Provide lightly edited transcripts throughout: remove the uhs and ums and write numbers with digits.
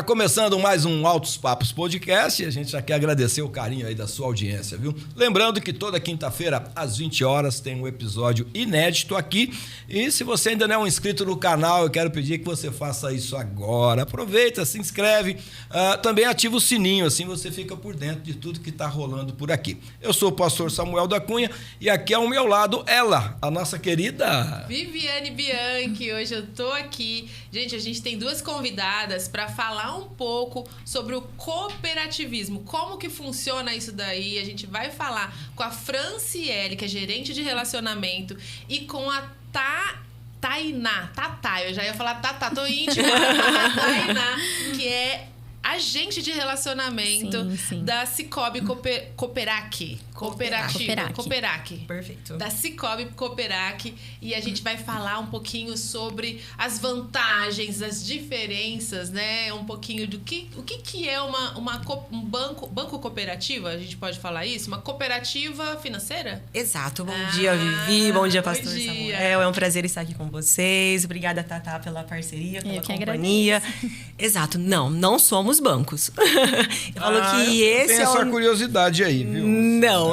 começando mais um Altos Papos Podcast. A gente já quer agradecer o carinho aí da sua audiência, viu? Lembrando que toda quinta-feira, às 20 horas, tem um episódio inédito aqui. E se você ainda não é um inscrito no canal, eu quero pedir que você faça isso agora. Aproveita, se inscreve. Também ativa o sininho, assim você fica por dentro de tudo que está rolando por aqui. Eu sou o pastor Samuel da Cunha e aqui ao meu lado, ela, a nossa querida... Viviane Bianchi. Hoje eu tô aqui. Gente, a gente tem duas convidadas para falar um pouco sobre o cooperativismo. Como que funciona isso daí? A gente vai falar com a Franciele, que é gerente de relacionamento, e com a Tainá. Tatá, eu já ia falar Tatá, tô íntima. A Tainá, que é agente de relacionamento da Cicobi Cooperac. Perfeito. Da Cicobi Cooperac. E a gente vai falar um pouquinho sobre as vantagens, as diferenças, né? Um pouquinho do o que é um banco cooperativo, a gente pode falar isso? Uma cooperativa financeira? Exato. Bom dia, Vivi. Bom dia, pastor dia. Samuel. É um prazer estar aqui com vocês. Obrigada, Tatá, pela parceria, pela companhia. Exato. Não somos bancos. Eu falo que esse tem essa curiosidade aí, viu? Não.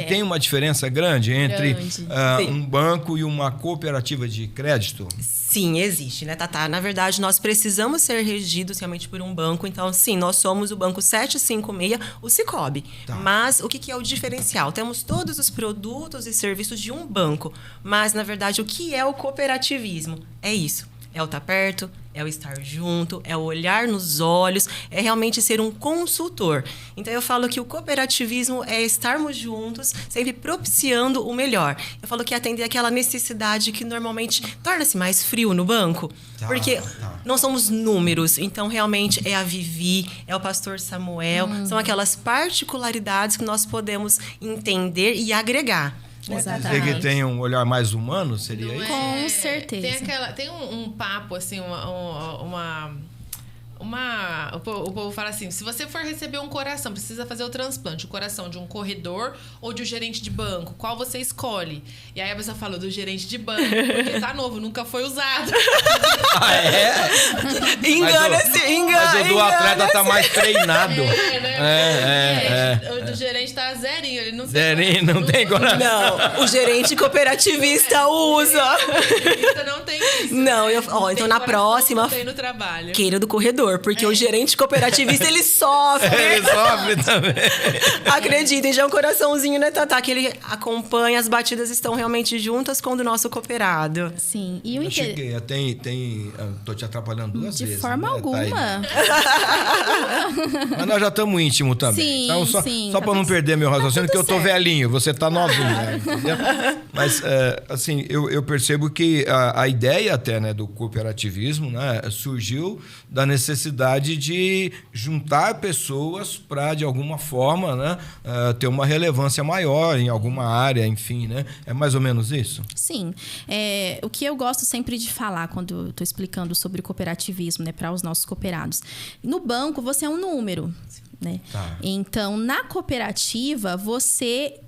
Tem uma diferença grande entre um banco e uma cooperativa de crédito? Sim, existe, né, Tatá? Na verdade, nós precisamos ser regidos realmente por um banco. Então, sim, nós somos o Banco 756, o Cicobi. Tá. Mas o que é o diferencial? Temos todos os produtos e serviços de um banco. Mas, na verdade, o que é o cooperativismo? É isso. É o estar perto, é o estar junto, é o olhar nos olhos, é realmente ser um consultor. Então, eu falo que o cooperativismo é estarmos juntos, sempre propiciando o melhor. Eu falo que é atender aquela necessidade que normalmente torna-se mais frio no banco, porque não somos números. Então, realmente, é a Vivi, é o pastor Samuel, são aquelas particularidades que nós podemos entender e agregar. Dizer que tem um olhar mais humano, seria isso? Com certeza. Tem um papo, assim, o povo fala assim, se você for receber um coração, precisa fazer o transplante, o coração de um corredor ou de um gerente de banco, qual você escolhe? E aí a pessoa fala do gerente de banco, porque tá novo, nunca foi usado. Ah, é? Engana-se. Mas o do atleta tá mais treinado. O do gerente tá zerinho, ele não zerinho, não tem coração. Não, o gerente cooperativista usa. O não tem isso. Não, então na próxima, não tem no trabalho. Queira do corredor. Porque o gerente cooperativista, ele sofre. Ele sofre também. Acreditem, já é um coraçãozinho, né, Tatá? Que ele acompanha, as batidas estão realmente juntas com o do nosso cooperado. Sim. E eu cheguei, tô te atrapalhando duas vezes. De forma alguma. Mas nós já estamos íntimos também. Sim, então, só para não perder meu raciocínio, porque eu tô velhinho, você tá novinha. Entendeu? Mas, assim, eu percebo que a ideia até, né, do cooperativismo, né, surgiu da necessidade de juntar pessoas para, de alguma forma, né, ter uma relevância maior em alguma área, enfim, né? É mais ou menos isso? Sim. O que eu gosto sempre de falar quando eu estou explicando sobre o cooperativismo, né, para os nossos cooperados. No banco, você é um número, né? Tá. Então, na cooperativa, você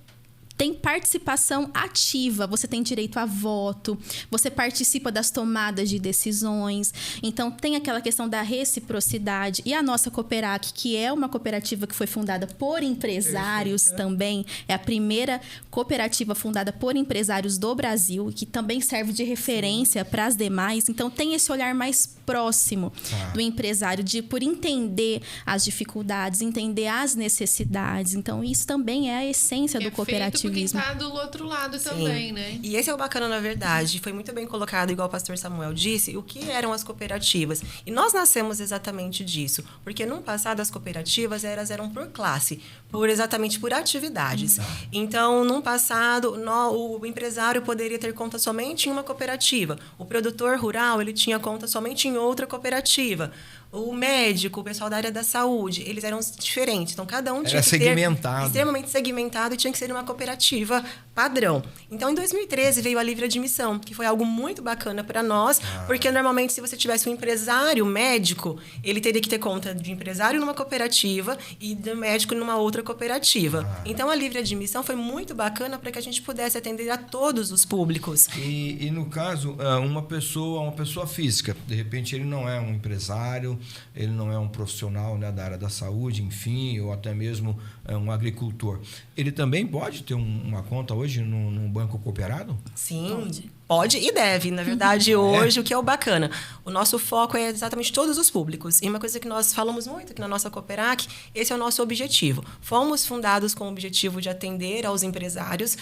tem participação ativa, você tem direito a voto, você participa das tomadas de decisões. Então, tem aquela questão da reciprocidade. E a nossa Cooperac, que é uma cooperativa que foi fundada por empresários também, é a primeira cooperativa fundada por empresários do Brasil, que também serve de referência para as demais. Então, tem esse olhar mais próximo do empresário, por entender as dificuldades, entender as necessidades. Então, isso também é a essência do cooperativismo. Quem tá do outro lado também, né? E esse é o bacana, na verdade. Foi muito bem colocado, igual o pastor Samuel disse, o que eram as cooperativas. E nós nascemos exatamente disso. Porque no passado as cooperativas eram por classe, exatamente por atividades. Então, no passado, o empresário poderia ter conta somente em uma cooperativa. O produtor rural, ele tinha conta somente em outra cooperativa. O médico, o pessoal da área da saúde, eles eram diferentes. Então, cada um tinha que ser extremamente segmentado e tinha que ser uma cooperativa padrão. Então, em 2013, veio a livre admissão, que foi algo muito bacana para nós, porque normalmente, se você tivesse um empresário médico, ele teria que ter conta de empresário numa cooperativa e de médico numa outra cooperativa. Então, a livre admissão foi muito bacana para que a gente pudesse atender a todos os públicos. E no caso, uma pessoa física, de repente ele não é um empresário, ele não é um profissional, né, da área da saúde, enfim, ou até mesmo um agricultor. Ele também pode ter uma conta hoje num banco cooperado? Sim, pode e deve. Na verdade, hoje, o que é o bacana? O nosso foco é exatamente todos os públicos. E uma coisa que nós falamos muito aqui na nossa Cooperac, esse é o nosso objetivo. Fomos fundados com o objetivo de atender aos empresários.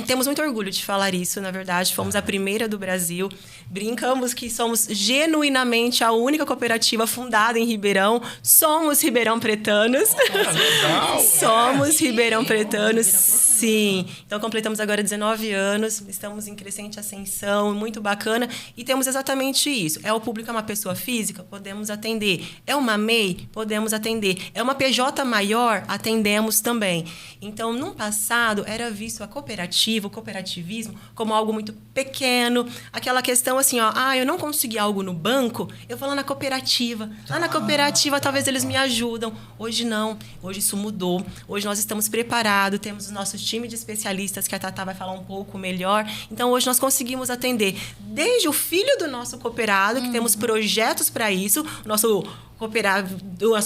Temos muito orgulho de falar isso, na verdade. Fomos a primeira do Brasil. Brincamos que somos genuinamente a única cooperativa fundada em Ribeirão. Somos Ribeirão Pretanos. Legal! Somos Ribeirão Pretanos, sim. Então, completamos agora 19 anos. Estamos em crescente ascensão, muito bacana. E temos exatamente isso. É o público, é uma pessoa física? Podemos atender. É uma MEI? Podemos atender. É uma PJ maior? Atendemos também. Então, no passado, era visto a cooperativa, o cooperativismo, como algo muito pequeno. Aquela questão assim, eu não consegui algo no banco, eu vou lá na cooperativa. Lá na cooperativa, talvez eles me ajudam. Hoje não. Hoje isso mudou. Hoje nós estamos preparados, temos o nosso time de especialistas, que a Tatá vai falar um pouco melhor. Então, hoje nós conseguimos atender desde o filho do nosso cooperado, que temos projetos para isso, o nosso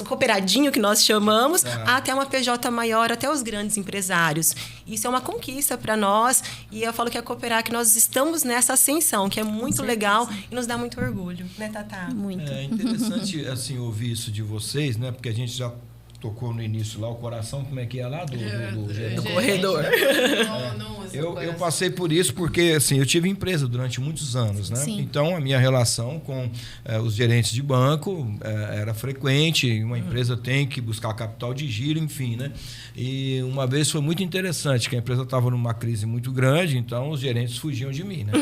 cooperadinho, que nós chamamos, até uma PJ maior, até os grandes empresários. Isso é uma conquista para nós, e eu falo que a Cooperac, nós estamos nessa ascensão, que é muito legal e nos dá muito orgulho, né, Tatá? Muito. É interessante, assim, ouvir isso de vocês, né? Porque a gente já tocou no início lá, o coração, como é que é lá? Do corredor. Eu passei por isso porque, assim, eu tive empresa durante muitos anos, né? Sim. Então, a minha relação com os gerentes de banco era frequente. Uma empresa tem que buscar capital de giro, enfim, né? E uma vez foi muito interessante, que a empresa estava numa crise muito grande, então os gerentes fugiam de mim, né?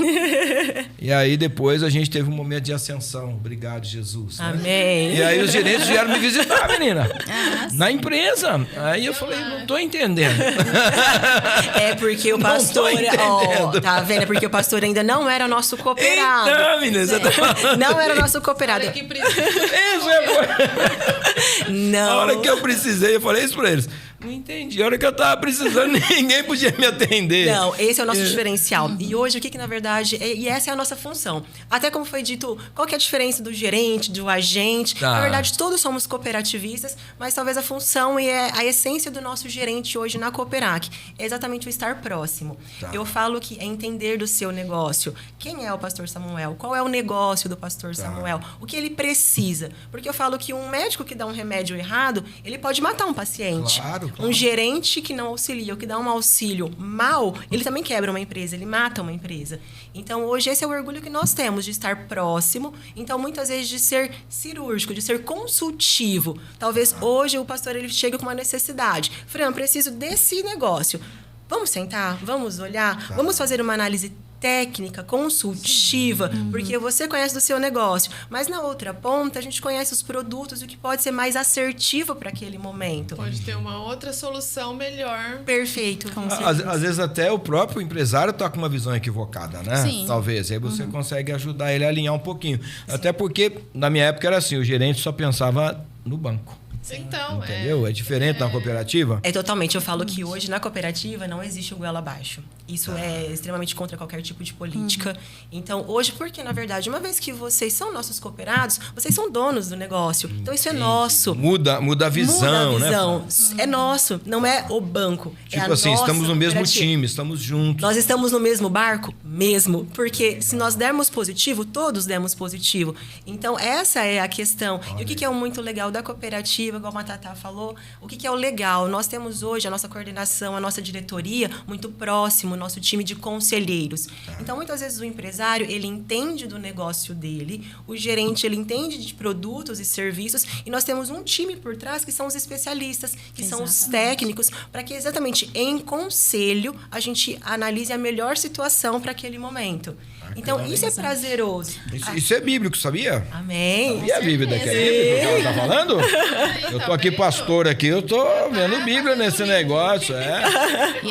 E aí, depois, a gente teve um momento de ascensão. Obrigado, Jesus. Amém. Né? E aí, os gerentes vieram me visitar, menina. Na empresa. Aí eu falei, não estou entendendo. É porque o pastor... tá vendo? É porque o pastor ainda não era nosso cooperado. Então, menina, você tá falando. Não era nosso cooperado. Isso Não. A hora que eu precisei, eu falei isso para eles. Não entendi. A hora que eu tava precisando, ninguém podia me atender. Não, esse é o nosso diferencial. E hoje, o que na verdade... E essa é a nossa função. Até como foi dito, qual que é a diferença do gerente, do agente? Na verdade, todos somos cooperativistas, mas talvez a função e a essência do nosso gerente hoje na Cooperac é exatamente o estar próximo. Eu falo que é entender do seu negócio. Quem é o pastor Samuel? Qual é o negócio do pastor Samuel? O que ele precisa? Porque eu falo que um médico que dá um remédio errado, ele pode matar um paciente. Claro. Um gerente que não auxilia, ou que dá um auxílio mal, ele também quebra uma empresa, ele mata uma empresa. Então, hoje, esse é o orgulho que nós temos, de estar próximo. Então, muitas vezes, de ser cirúrgico, de ser consultivo. Talvez hoje o pastor ele chegue com uma necessidade. Fran, preciso desse negócio. Vamos sentar? Vamos olhar? Vamos fazer uma análise técnica, consultiva, porque você conhece do seu negócio. Mas na outra ponta, a gente conhece os produtos, o que pode ser mais assertivo para aquele momento. Pode ter uma outra solução melhor. Perfeito. Às vezes até o próprio empresário está com uma visão equivocada, né? Sim. Talvez. Aí você consegue ajudar ele a alinhar um pouquinho. Sim. Até porque, na minha época, era assim, o gerente só pensava no banco. Então, entendeu? É diferente na cooperativa? É totalmente. Eu falo que hoje na cooperativa não existe o goela abaixo. Isso é extremamente contra qualquer tipo de política. Então, hoje, porque na verdade, uma vez que vocês são nossos cooperados, vocês são donos do negócio. Então, isso é nosso. Muda a visão, né? É nosso, não é o banco. Tipo assim, estamos no mesmo time, estamos juntos. Nós estamos no mesmo barco? Mesmo. Porque se nós dermos positivo, todos demos positivo. Então, essa é a questão. E o que é o muito legal da cooperativa, igual a Tatá falou, o que é o legal? Nós temos hoje a nossa coordenação, a nossa diretoria muito próximo, o nosso time de conselheiros. Então, muitas vezes o empresário, ele entende do negócio dele, o gerente, ele entende de produtos e serviços, e nós temos um time por trás que são os especialistas, que são os técnicos, para que exatamente em conselho a gente analise a melhor situação para aquele momento. Então, isso é prazeroso. Isso é bíblico, sabia? Amém. Sabia a Bíblia daqui? É bíblico que ela tá falando? Eu tô aqui pastor aqui, eu tô vendo Bíblia nesse negócio,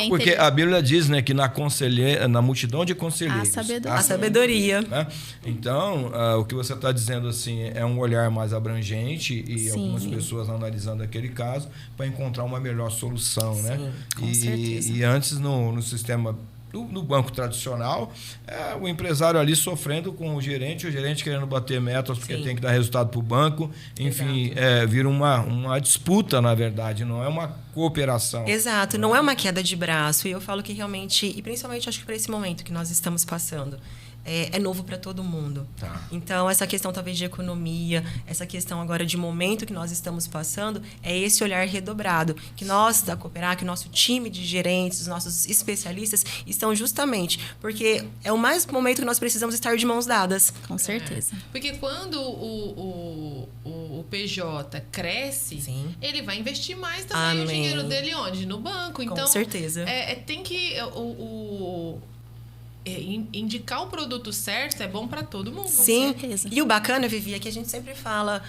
Porque a Bíblia diz, né, que na multidão de conselheiros... A sabedoria. Né? Então, o que você está dizendo, assim, é um olhar mais abrangente e algumas pessoas analisando aquele caso para encontrar uma melhor solução, né? Com certeza. E antes, no sistema No banco tradicional, o empresário ali sofrendo com o gerente querendo bater metas porque tem que dar resultado para o banco. Enfim, vira uma disputa, na verdade, não é uma cooperação. Exato, não é uma queda de braço. E eu falo que realmente, e principalmente acho que para esse momento que nós estamos passando, é novo para todo mundo. Tá. Então, essa questão talvez de economia, essa questão agora de momento que nós estamos passando, é esse olhar redobrado. Que nós, da Cooperac, o nosso time de gerentes, os nossos especialistas, estão justamente porque é o mais momento que nós precisamos estar de mãos dadas. Com certeza. Porque quando o PJ cresce, ele vai investir mais também o dinheiro dele onde? No banco. Então, com certeza. Tem que... indicar o produto certo é bom para todo mundo. Sim, com certeza. E o bacana, Vivi, é que a gente sempre fala,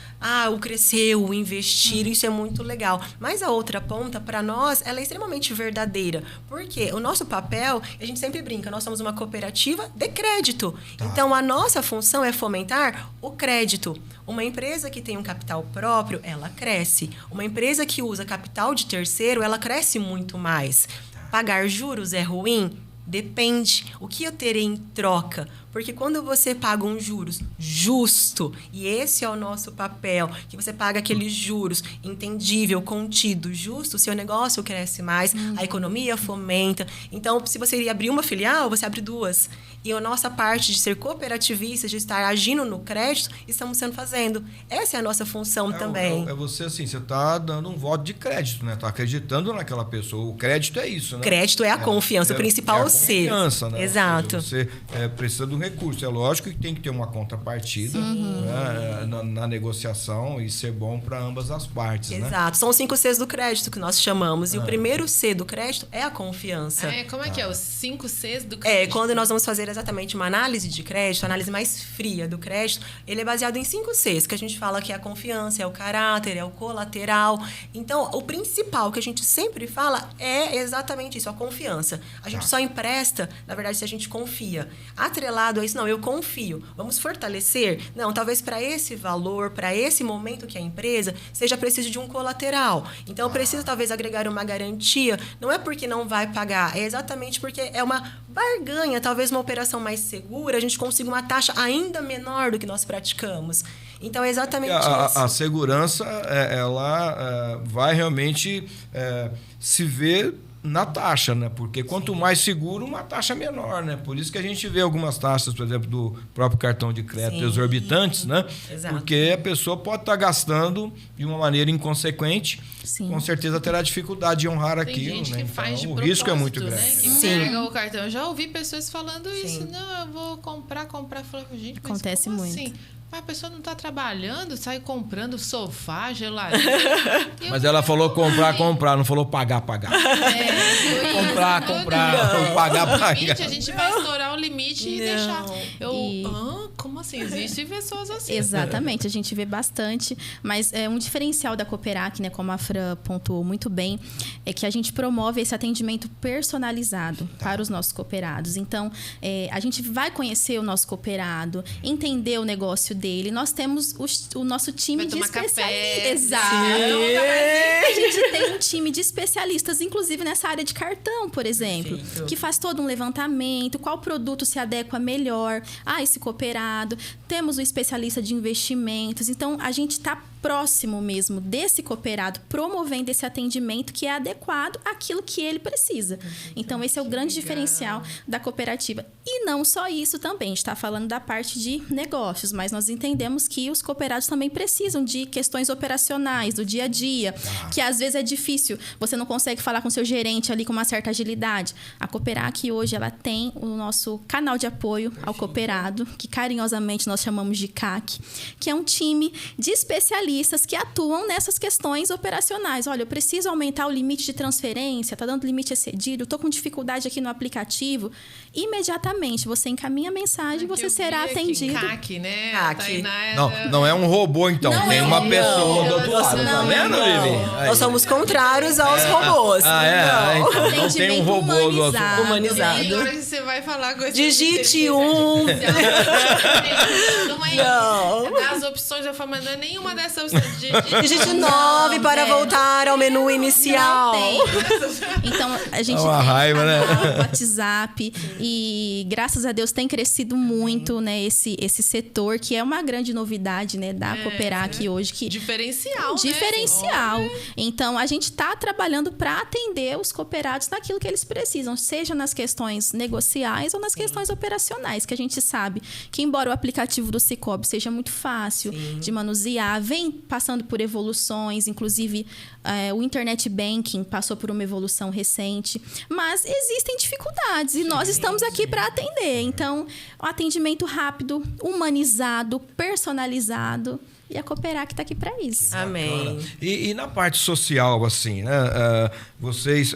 o crescer, o investir, isso é muito legal. Mas a outra ponta, para nós, ela é extremamente verdadeira. Porque o nosso papel, a gente sempre brinca, nós somos uma cooperativa de crédito. Tá. Então, a nossa função é fomentar o crédito. Uma empresa que tem um capital próprio, ela cresce. Uma empresa que usa capital de terceiro, ela cresce muito mais. Tá. Pagar juros é ruim? Depende. O que eu terei em troca? Porque quando você paga um juros justo, e esse é o nosso papel, que você paga aqueles juros entendível, contido, justo, seu negócio cresce mais, a economia fomenta. Então, se você iria abrir uma filial, você abre duas. E a nossa parte de ser cooperativista, de estar agindo no crédito, estamos fazendo. Essa é a nossa função também. Você assim, você está dando um voto de crédito, né? Está acreditando naquela pessoa. O crédito é isso, né? Crédito é a confiança, o principal é o ser. Confiança, né? Exato. Você precisa de um recurso. É lógico que tem que ter uma contrapartida, né? na negociação e ser bom para ambas as partes. Exato. Né? São os 5 Cs do crédito que nós chamamos. E o primeiro C do crédito é a confiança. Como é que é? Os 5 Cs do crédito? Quando nós vamos fazer exatamente uma análise de crédito, a análise mais fria do crédito, ele é baseado em 5 Cs, que a gente fala que é a confiança, é o caráter, é o colateral. Então, o principal que a gente sempre fala é exatamente isso, a confiança. A gente só empresta, na verdade, se a gente confia. Atrelado a isso, não, eu confio. Vamos fortalecer? Não, talvez para esse valor, para esse momento que a empresa, seja preciso de um colateral. Então, eu preciso talvez agregar uma garantia. Não é porque não vai pagar, é exatamente porque é uma barganha, talvez uma operação mais segura, a gente consiga uma taxa ainda menor do que nós praticamos. Então, é exatamente isso. A segurança, ela vai realmente se ver na taxa, né? Porque quanto mais seguro, uma taxa menor, né? Por isso que a gente vê algumas taxas, por exemplo, do próprio cartão de crédito exorbitantes, né? Exato. Porque a pessoa pode estar gastando de uma maneira inconsequente, com certeza terá dificuldade de honrar aquilo, gente, né? Que faz então, de o risco é muito grande. Né? Que pega o cartão. Eu já ouvi pessoas falando isso. Não, eu vou comprar. Falei, gente, mas acontece muito. Assim? Mas a pessoa não está trabalhando, sai comprando sofá, geladeira. Mas ela falou comprar, não falou pagar. Comprar, pagar. Gente, a gente vai estourar o limite e deixar. Como assim? Existem pessoas assim. Exatamente, a gente vê bastante. Mas um diferencial da Cooperac, né, como a Fran pontuou muito bem, é que a gente promove esse atendimento personalizado para os nossos cooperados. Então, a gente vai conhecer o nosso cooperado, entender o negócio dele. Nós temos o nosso time de especialistas. Exato. A gente tem um time de especialistas, inclusive nessa área de cartão, por exemplo, que faz todo um levantamento, qual produto se adequa melhor a esse cooperado. Temos o especialista de investimentos. Então, a gente está próximo mesmo desse cooperado, promovendo esse atendimento que é adequado àquilo que ele precisa. Então, esse é o grande diferencial da cooperativa. E não só isso também, a gente está falando da parte de negócios, mas nós entendemos que os cooperados também precisam de questões operacionais, do dia a dia, que às vezes é difícil, você não consegue falar com seu gerente ali com uma certa agilidade. A Cooperac hoje, ela tem o nosso canal de apoio ao cooperado, que carinhosamente nós chamamos de CAC, que é um time de especialistas que atuam nessas questões operacionais. Olha, eu preciso aumentar o limite de transferência, está dando limite excedido, estou com dificuldade aqui no aplicativo. Imediatamente, você encaminha a mensagem e você será atendido. CAC, né? CAC. Não é um robô, então. Tem uma pessoa do outro lado. Tá vendo, Vivi? Nós somos contrários aos robôs. Então, não tem um robô do outro lado. Humanizado. E agora que você vai falar com esse Digite 1. Não é as opções, eu falo, mas não é nenhuma dessas essa Digite 9 para voltar ao menu inicial. Não tem. Então, a gente uma tem raiva, né? WhatsApp e, graças a Deus, tem crescido muito, né, esse setor, que é uma grande novidade, né, da Cooperac hoje. Diferencial, Diferencial. Né? Então, a gente está trabalhando para atender os cooperados naquilo que eles precisam, seja nas questões negociais ou nas questões operacionais, que a gente sabe que, embora o aplicativo do Sicoob seja muito fácil de manusear, vem passando por evoluções, inclusive o Internet Banking passou por uma evolução recente, mas existem dificuldades e nós estamos aqui para atender. Então, um atendimento rápido, humanizado, personalizado. E a Cooperac está aqui para isso. Amém. E na parte social, assim, né? Vocês,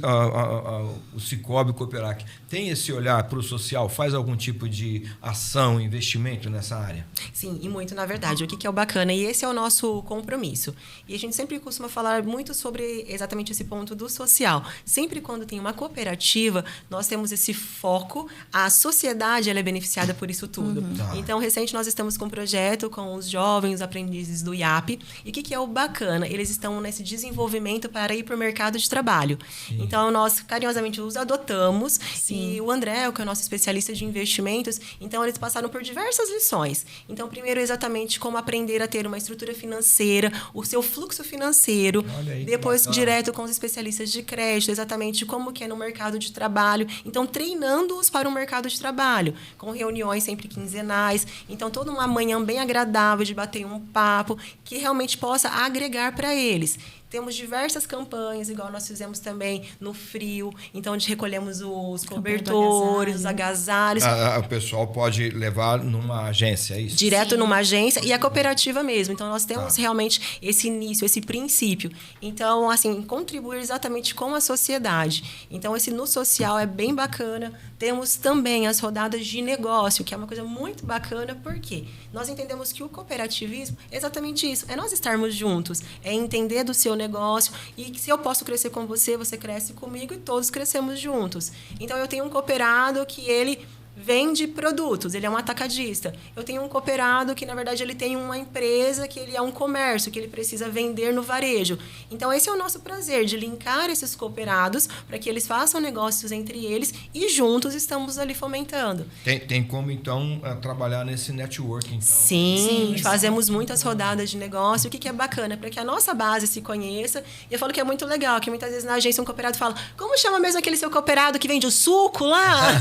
o Sicoob e o Cooperac, tem esse olhar para o social? Faz algum tipo de ação, investimento nessa área? Sim, e muito, na verdade. O que é o bacana? E esse é o nosso compromisso. E a gente sempre costuma falar muito sobre exatamente esse ponto do social. Sempre quando tem uma cooperativa, nós temos esse foco. A sociedade ela é beneficiada por isso tudo. Então, recente, nós estamos com um projeto com os jovens aprendizes do IAP. E o que é o bacana? Eles estão nesse desenvolvimento para ir para o mercado de trabalho. Sim. Então, nós carinhosamente os adotamos. Sim. E o André, que é o nosso especialista de investimentos, então eles passaram por diversas lições. Então, primeiro, exatamente como aprender a ter uma estrutura financeira, o seu fluxo financeiro. Aí, depois, direto com os especialistas de crédito, exatamente como que é no mercado de trabalho. Então, treinando-os para o mercado de trabalho, com reuniões sempre quinzenais. Então, toda uma manhã bem agradável de bater um papo que realmente possa agregar para eles. Temos diversas campanhas, igual nós fizemos também no frio, então onde recolhemos os cobertores, os agasalhos. O pessoal pode levar numa agência, é isso? Direto numa agência e a cooperativa mesmo. Então, nós temos realmente esse início, esse princípio. Então, assim, contribuir exatamente com a sociedade. Então, esse no social é bem bacana. Temos também as rodadas de negócio, que é uma coisa muito bacana, porque nós entendemos que o cooperativismo é exatamente isso, é nós estarmos juntos, é entender do seu negócio e que se eu posso crescer com você, você cresce comigo e todos crescemos juntos. Então, eu tenho um cooperado que ele vende produtos, ele é um atacadista. Eu tenho um cooperado que, na verdade, ele tem uma empresa que ele é um comércio, que ele precisa vender no varejo. Então, esse é o nosso prazer, de linkar esses cooperados para que eles façam negócios entre eles e juntos estamos ali fomentando. Tem como, então, trabalhar nesse networking, então? Sim, fazemos muitas rodadas de negócio. O que é bacana? Para que a nossa base se conheça. E eu falo que é muito legal, que muitas vezes na agência um cooperado fala, como chama mesmo aquele seu cooperado que vende o suco lá?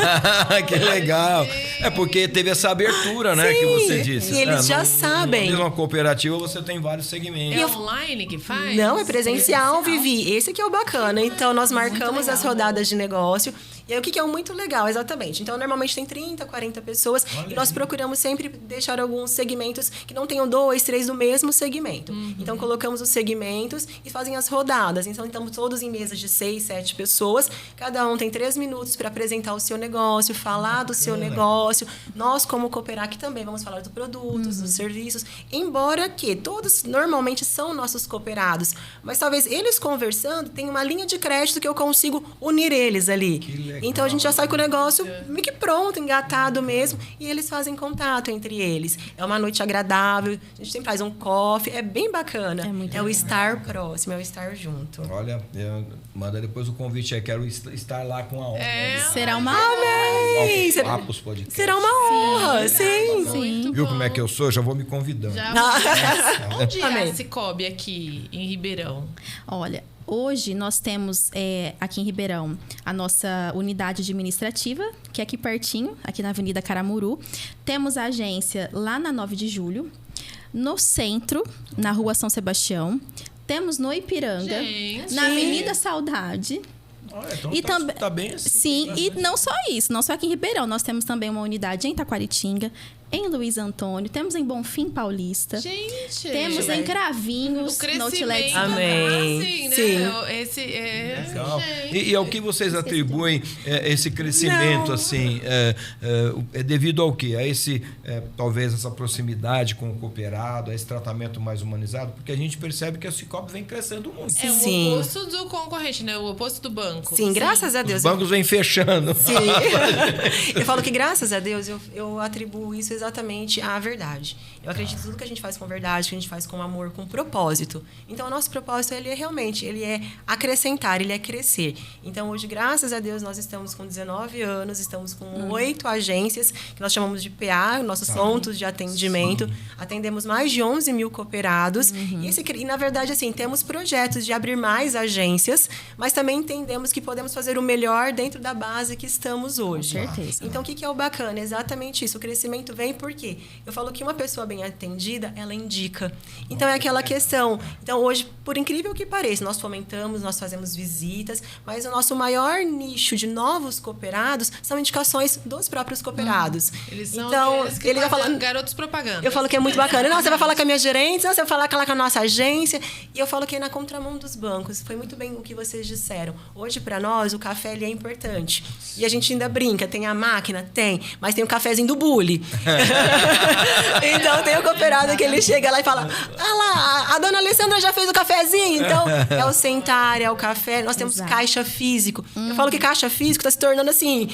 Que legal. É porque teve essa abertura, né? Sim, que você disse. E eles já sabem. Na mesma cooperativa você tem vários segmentos. É online que faz? Não, é presencial, Vivi. Esse que é o bacana. Então, nós marcamos as rodadas de negócio. E aí, o que é muito legal, exatamente. Então, normalmente tem 30, 40 pessoas. E nós procuramos sempre deixar alguns segmentos que não tenham 2, 3 do mesmo segmento. Então, colocamos os segmentos e fazem as rodadas. Então, estamos todos em mesas de 6, 7 pessoas. Cada um tem 3 minutos para apresentar o seu negócio, falar do seu negócio. Nós, como Cooperac, também vamos falar dos produtos, dos serviços. Embora que todos normalmente são nossos cooperados. Mas talvez eles conversando, tem uma linha de crédito que eu consigo unir eles ali. Que legal. Então, a gente já sai com o negócio meio que pronto, engatado mesmo. E eles fazem contato entre eles. É uma noite agradável. A gente sempre faz um coffee. É bem bacana. É o estar próximo, é o estar junto. Olha, manda depois o convite aí. Quero estar lá com a honra. Será uma honra. Papos Podcast. Será uma honra, sim. Viu como é que eu sou? Já vou me convidando. Onde é a Sicoob aqui em Ribeirão? Olha, hoje nós temos aqui em Ribeirão a nossa unidade administrativa, que é aqui pertinho, aqui na Avenida Caramuru. Temos a agência lá na 9 de Julho, no centro, na Rua São Sebastião. Temos no Ipiranga, na Avenida Saudade. Então e tá bem assim. Sim, e não só isso, não só aqui em Ribeirão. Nós temos também uma unidade em Taquaritinga, em Luiz Antônio, temos em Bonfim Paulista. Gente! Temos em Cravinhos, o crescimento, Amém. assim, né? Sim. Legal. E ao que vocês atribuem esse crescimento, assim? É devido ao quê? A esse, talvez, essa proximidade com o cooperado, a esse tratamento mais humanizado? Porque a gente percebe que a Cicobi vem crescendo muito. É o oposto do concorrente, né? O oposto do banco. Sim, graças a Deus. Os bancos vêm fechando. Sim. Eu falo que, graças a Deus, eu atribuo isso exatamente à verdade. Eu acredito que tudo que a gente faz com verdade, que a gente faz com amor, com propósito. Então, o nosso propósito, ele é acrescentar, ele é crescer. Então, hoje, graças a Deus, nós estamos com 19 anos, estamos com 8 agências, que nós chamamos de PA, nossos pontos de atendimento. Sim. Atendemos mais de 11 mil cooperados. E, na verdade, assim, temos projetos de abrir mais agências, mas também entendemos que podemos fazer o melhor dentro da base que estamos hoje. Com certeza. Então, o que é o bacana? Exatamente isso. O crescimento vem porque eu falo que uma pessoa bem atendida, ela indica. Então, é aquela questão. Então, hoje, por incrível que pareça, nós fomentamos, nós fazemos visitas, mas o nosso maior nicho de novos cooperados são indicações dos próprios cooperados. Eles são então, aqueles que ele vai falando, garotos propaganda. Eu falo que é muito bacana. Não, você vai falar com a minha gerente, não, você vai falar com a nossa agência. E eu falo que é na contramão dos bancos. Foi muito bem o que vocês disseram. Hoje, para nós, o café ele é importante. E a gente ainda brinca. Tem a máquina? Tem. Mas tem o cafezinho do bully. Então, tem o cooperado que ele chega lá e fala: ah lá, a dona Alessandra já fez o cafezinho. Então, é o sentar, é o café. Nós temos caixa físico. Eu falo que caixa físico está se tornando assim...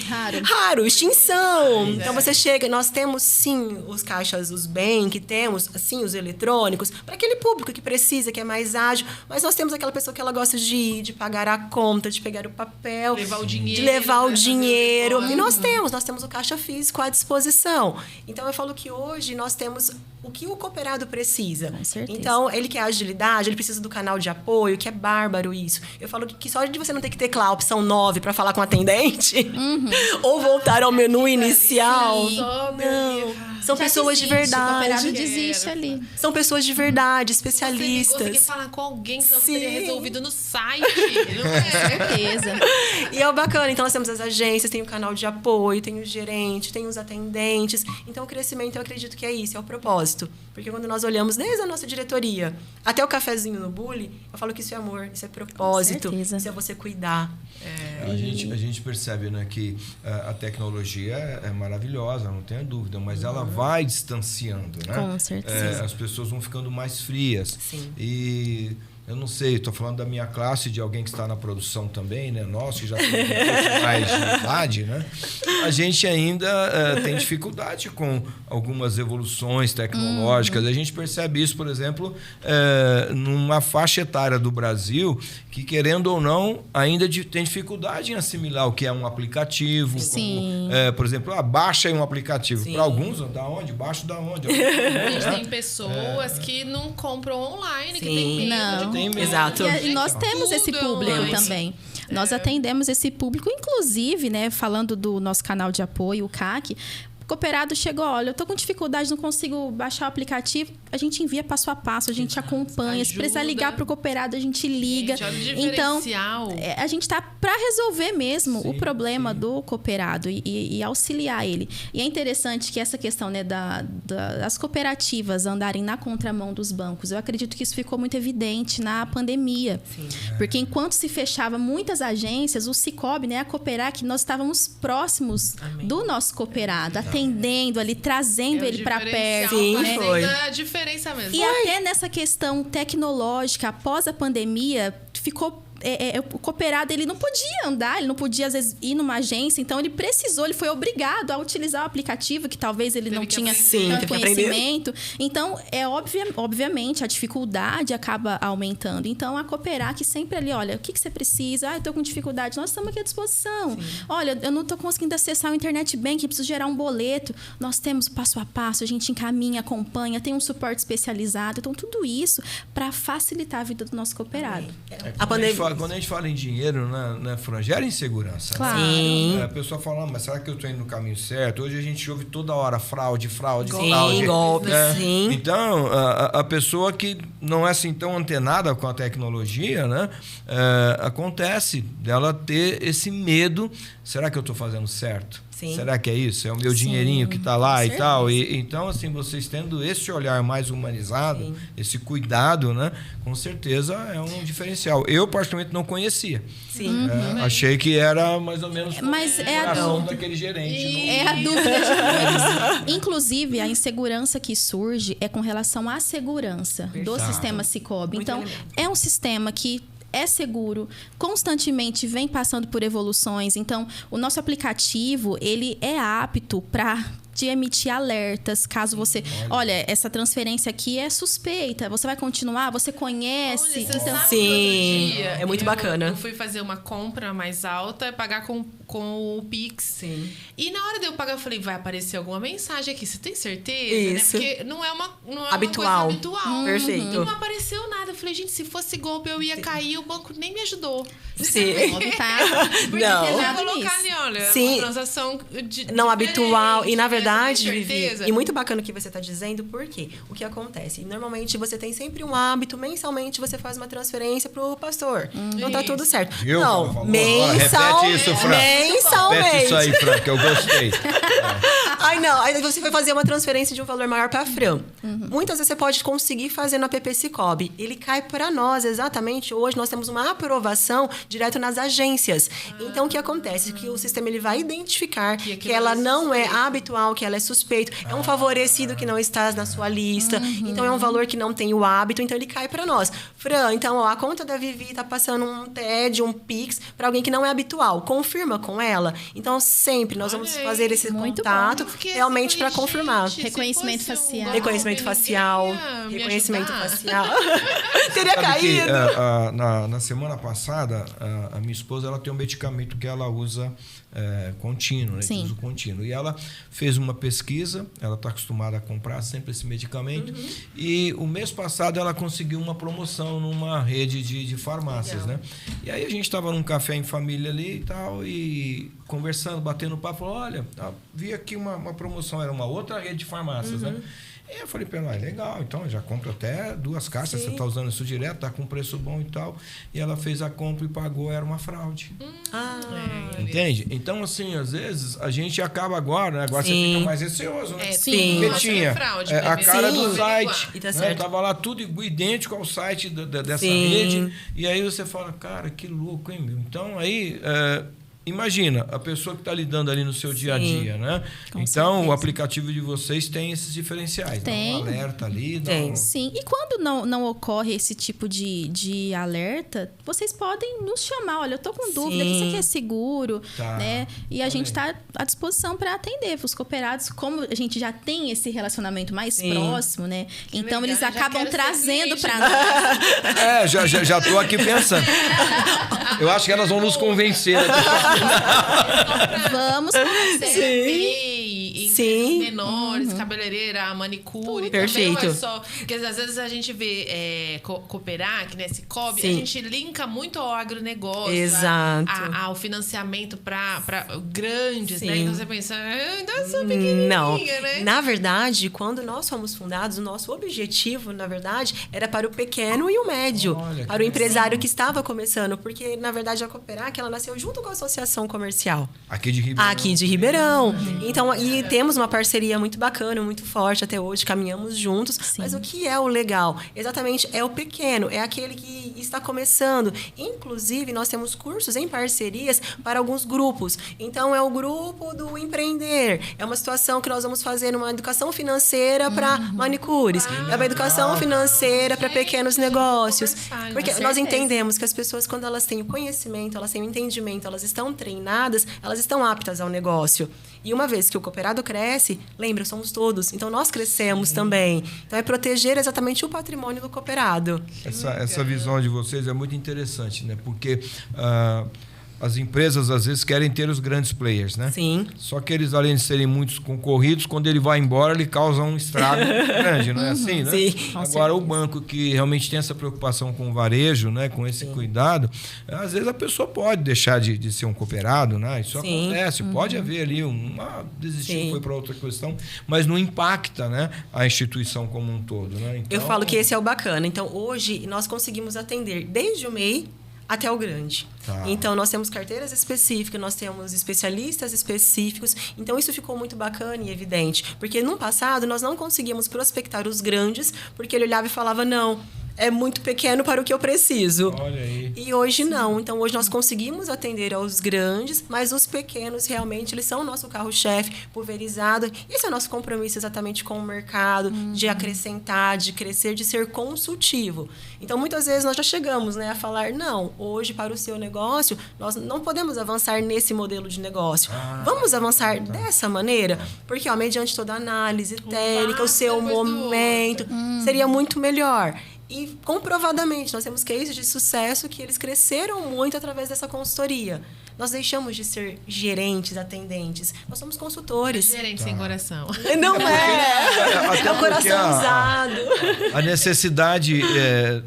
Raro, extinção. Então, você chega... Nós temos, sim, os caixas, os bank, temos, assim, os eletrônicos, para aquele público que precisa, que é mais ágil. Mas nós temos aquela pessoa que ela gosta de ir, de pagar a conta, de pegar o papel, levar o dinheiro, de levar o dinheiro. E nós temos o caixa físico à disposição. Então, eu falo que hoje nós temos o que o cooperado precisa. Com certeza. Então, ele quer agilidade, ele precisa do canal de apoio, que é bárbaro isso. Eu falo que só de você não ter que teclar a opção 9 para falar com o atendente, ou voltar ao menu inicial. Não. São pessoas de verdade. O cooperado desiste ali. São pessoas de verdade, especialistas. Você conseguir falar com alguém que não Sim. teria resolvido no site. Não é? Certeza. E é o bacana. Então, nós temos as agências, tem o canal de apoio, tem o gerente, tem os atendentes. Então, o crescimento, eu acredito que é isso, é o propósito. Porque quando nós olhamos desde a nossa diretoria até o cafezinho no bully, eu falo que isso é amor, isso é propósito, isso é você cuidar. A gente percebe, né, que a tecnologia é maravilhosa, não tenha dúvida, mas ela vai distanciando, né? Com certeza. As pessoas vão ficando mais frias. Sim. E eu não sei, estou falando da minha classe, de alguém que está na produção também, né? Nós que já temos um pouco mais de idade, né? A gente ainda tem dificuldade com algumas evoluções tecnológicas. A gente percebe isso, por exemplo, numa faixa etária do Brasil que, querendo ou não, ainda tem dificuldade em assimilar o que é um aplicativo. Sim. Como, por exemplo, baixa aí um aplicativo. Para alguns, da onde? Baixo da onde? A gente tem pessoas que não compram online, que tem medo de comprar. Exato. E nós temos esse público também. Nós atendemos esse público, inclusive, né, falando do nosso canal de apoio, o CAC. O cooperado chegou, olha, eu tô com dificuldade, não consigo baixar o aplicativo. A gente envia passo a passo, a gente acompanha. Se precisar ligar pro cooperado, a gente liga. Então, a gente tá para resolver mesmo o problema do cooperado e auxiliar ele. E é interessante que essa questão, né, das cooperativas andarem na contramão dos bancos, eu acredito que isso ficou muito evidente na pandemia. Sim. Porque enquanto se fechava muitas agências, o Cicobi, né, a Cooperar, que nós estávamos próximos do nosso cooperado, atendendo ali, trazendo ele para perto. Sim, né? foi. A diferença mesmo. E até nessa questão tecnológica, após a pandemia, ficou... o cooperado, ele não podia andar, ele não podia, às vezes, ir numa agência. Então, ele foi obrigado a utilizar o aplicativo, que talvez ele não tinha tanto conhecimento. Então, obviamente, a dificuldade acaba aumentando. Então, a Cooperar, que sempre ali, olha, o que você precisa? Eu tô com dificuldade. Nós estamos aqui à disposição. Sim. Olha, eu não tô conseguindo acessar o internet banking, preciso gerar um boleto. Nós temos passo a passo, a gente encaminha, acompanha, tem um suporte especializado. Então, tudo isso para facilitar a vida do nosso cooperado. Quando a gente fala em dinheiro, né, Fran, gera insegurança. Claro. Né? A pessoa fala, mas será que eu estou indo no caminho certo? Hoje a gente ouve toda hora fraude. Golpe, sim. Então, a pessoa que não é assim tão antenada com a tecnologia, né, acontece dela ter esse medo. Será que eu estou fazendo certo? Sim. Será que é isso? É o meu dinheirinho que está lá e tal? E, então, assim, vocês tendo esse olhar mais humanizado, esse cuidado, né? Com certeza é um diferencial. Eu, particularmente, não conhecia. Sim. Achei que era mais ou menos Mas é a dúvida daquele gerente. É a dúvida de todos. Inclusive, a insegurança que surge é com relação à segurança do sistema Sicoob. Então, é um sistema que é seguro, constantemente vem passando por evoluções. Então, o nosso aplicativo, ele é apto para te emitir alertas, caso você... Olha, essa transferência aqui é suspeita, você vai continuar? Você conhece? Olha, então, sim, é muito bacana. Eu fui fazer uma compra mais alta, pagar com o Pix. Sim. E na hora de eu pagar, eu falei, vai aparecer alguma mensagem aqui, você tem certeza? Isso. Né? Porque não é uma habitual. coisa habitual. Perfeito. Não apareceu nada. Eu falei, gente, se fosse golpe, eu ia cair, o banco nem me ajudou. Sim. tá? Porque Não. eu ia colocar ali, olha, Sim. uma transação não habitual. E, na né? verdade, Vivi, e muito bacana o que você está dizendo, porque o que acontece? Normalmente, você tem sempre um hábito, mensalmente, você faz uma transferência para o pastor. Então, tá tudo certo. Viu? Não, mensalmente. Repete isso, Fran. Mensalmente. Repete isso aí, Fran, que eu gostei. Ai, não. Aí você vai fazer uma transferência de um valor maior para a Fran. Muitas vezes você pode conseguir fazer no app Sicoob. Ele cai para nós, exatamente. Hoje nós temos uma aprovação direto nas agências. Então, o que acontece? Que o sistema ele vai identificar que ela não é habitual, que ela é suspeito. É um favorecido que não está na sua lista. Então, é um valor que não tem o hábito. Então, ele cai para nós. Fran, então, a conta da Vivi está passando um TED, um Pix, para alguém que não é habitual. Confirma com ela. Então, sempre nós vamos fazer esse contato realmente para confirmar. Reconhecimento facial. Reconhecimento facial. Reconhecimento facial. Teria Sabe caído. que, na semana passada, a minha esposa ela tem um medicamento que ela usa contínuo, né? Sim. Uso contínuo. E ela fez uma pesquisa, ela está acostumada a comprar sempre esse medicamento, e o mês passado ela conseguiu uma promoção numa rede de farmácias, né? E aí a gente estava num café em família ali e tal, e conversando, batendo papo, falou, olha, vi aqui uma promoção, era uma outra rede de farmácias, né? E eu falei para ela, legal, então eu já compro até 2 caixas, você está usando isso direto, está com preço bom e tal. E ela fez a compra e pagou, era uma fraude. Entende? Então, assim, às vezes, a gente acaba agora, né? Agora você fica mais receoso, né? Sim. Porque tinha fraude, a cara do site, E tá né? certo. Tava lá tudo idêntico ao site dessa rede. E aí você fala, cara, que louco, hein, meu? Então, aí... imagina, a pessoa que está lidando ali no seu dia a dia, né? Com então, certeza. o aplicativo de vocês tem esses diferenciais. Tem. Dá um alerta ali. Tem. Sim, e quando não ocorre esse tipo de alerta, vocês podem nos chamar. Olha, eu tô com dúvida, que isso aqui é seguro, Tá. né? E a gente está à disposição para atender os cooperados. Como a gente já tem esse relacionamento mais próximo, né? Então, legal, eles já acabam quero ser trazendo cliente. para nós. Já tô aqui pensando. Eu acho que elas vão nos convencer. Vamos MEI, Sim. menores, cabeleireira, manicure. Perfeito. Também não é só... Porque às vezes a gente vê Cooperar, que né, Sicoob, a Sim. gente linka muito ao agronegócio. Exato. Ao financiamento para grandes, né? Sim. Então você pensa, ainda sou pequenininha, Não. né? Na verdade, quando nós fomos fundados, o nosso objetivo, na verdade, era para o pequeno e o médio. Olha, Para o empresário que estava começando. Porque, na verdade, a Cooperar, que ela nasceu junto com a Associação Comercial. Aqui de Ribeirão. Aqui de Ribeirão. Então, e temos uma parceria muito bacana, muito forte até hoje, caminhamos juntos. Sim. Mas o que é o legal? Exatamente, é o pequeno, é aquele que está começando. Inclusive, nós temos cursos em parcerias para alguns grupos. Então, é o grupo do empreender. É uma situação que nós vamos fazer uma educação financeira para manicures. É uma educação financeira para pequenos negócios. Conversar, Porque com nós certeza. entendemos que as pessoas, quando elas têm o conhecimento, elas têm o entendimento, elas estão treinadas, elas estão aptas ao negócio. E uma vez que o cooperado cresce, lembra, somos todos. Então, nós crescemos também. Então, é proteger exatamente o patrimônio do cooperado. Essa visão de vocês é muito interessante, né? Porque as empresas, às vezes, querem ter os grandes players, né? Sim. Só que eles, além de serem muitos concorridos, quando ele vai embora, ele causa um estrago grande, não é assim, né? Sim. Agora, o banco que realmente tem essa preocupação com o varejo, né? Com esse cuidado, às vezes a pessoa pode deixar de ser um cooperado, né? Isso Sim. acontece. Pode haver ali desistiu, Sim. foi para outra questão, mas não impacta, né? A instituição como um todo, né? Então, Eu falo que esse é o bacana. Então, hoje, nós conseguimos atender desde o MEI até o grande. Tá. Então, nós temos carteiras específicas, nós temos especialistas específicos. Então, isso ficou muito bacana e evidente. Porque, no passado, nós não conseguíamos prospectar os grandes, porque ele olhava e falava, não, é muito pequeno para o que eu preciso. Olha aí. E hoje não. Então, hoje nós conseguimos atender aos grandes, mas os pequenos, realmente, eles são o nosso carro-chefe, pulverizado. Esse é o nosso compromisso exatamente com o mercado, de acrescentar, de crescer, de ser consultivo. Então, muitas vezes, nós já chegamos, né, a falar, não, hoje, para o seu negócio, nós não podemos avançar nesse modelo de negócio. Vamos avançar dessa maneira? Porque, ó, mediante toda a análise técnica, o seu momento, seria muito melhor. E, comprovadamente, nós temos cases de sucesso que eles cresceram muito através dessa consultoria. Nós deixamos de ser gerentes, atendentes. Nós somos consultores. Gerente sem coração. Não é. Até É o coração usado. A necessidade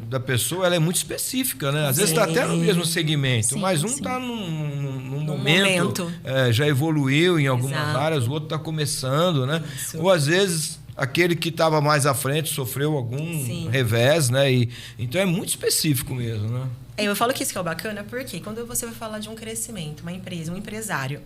da pessoa ela é muito específica, né? Às vezes está até no mesmo segmento, Sim, mas um sim. está num momento, já evoluiu em algumas Exato. áreas, o outro está começando, né? Isso. Ou às vezes aquele que estava mais à frente sofreu algum Sim. revés, né? Então é muito específico mesmo, né? Eu falo que isso que é o bacana, porque quando você vai falar de um crescimento, uma empresa, um empresário,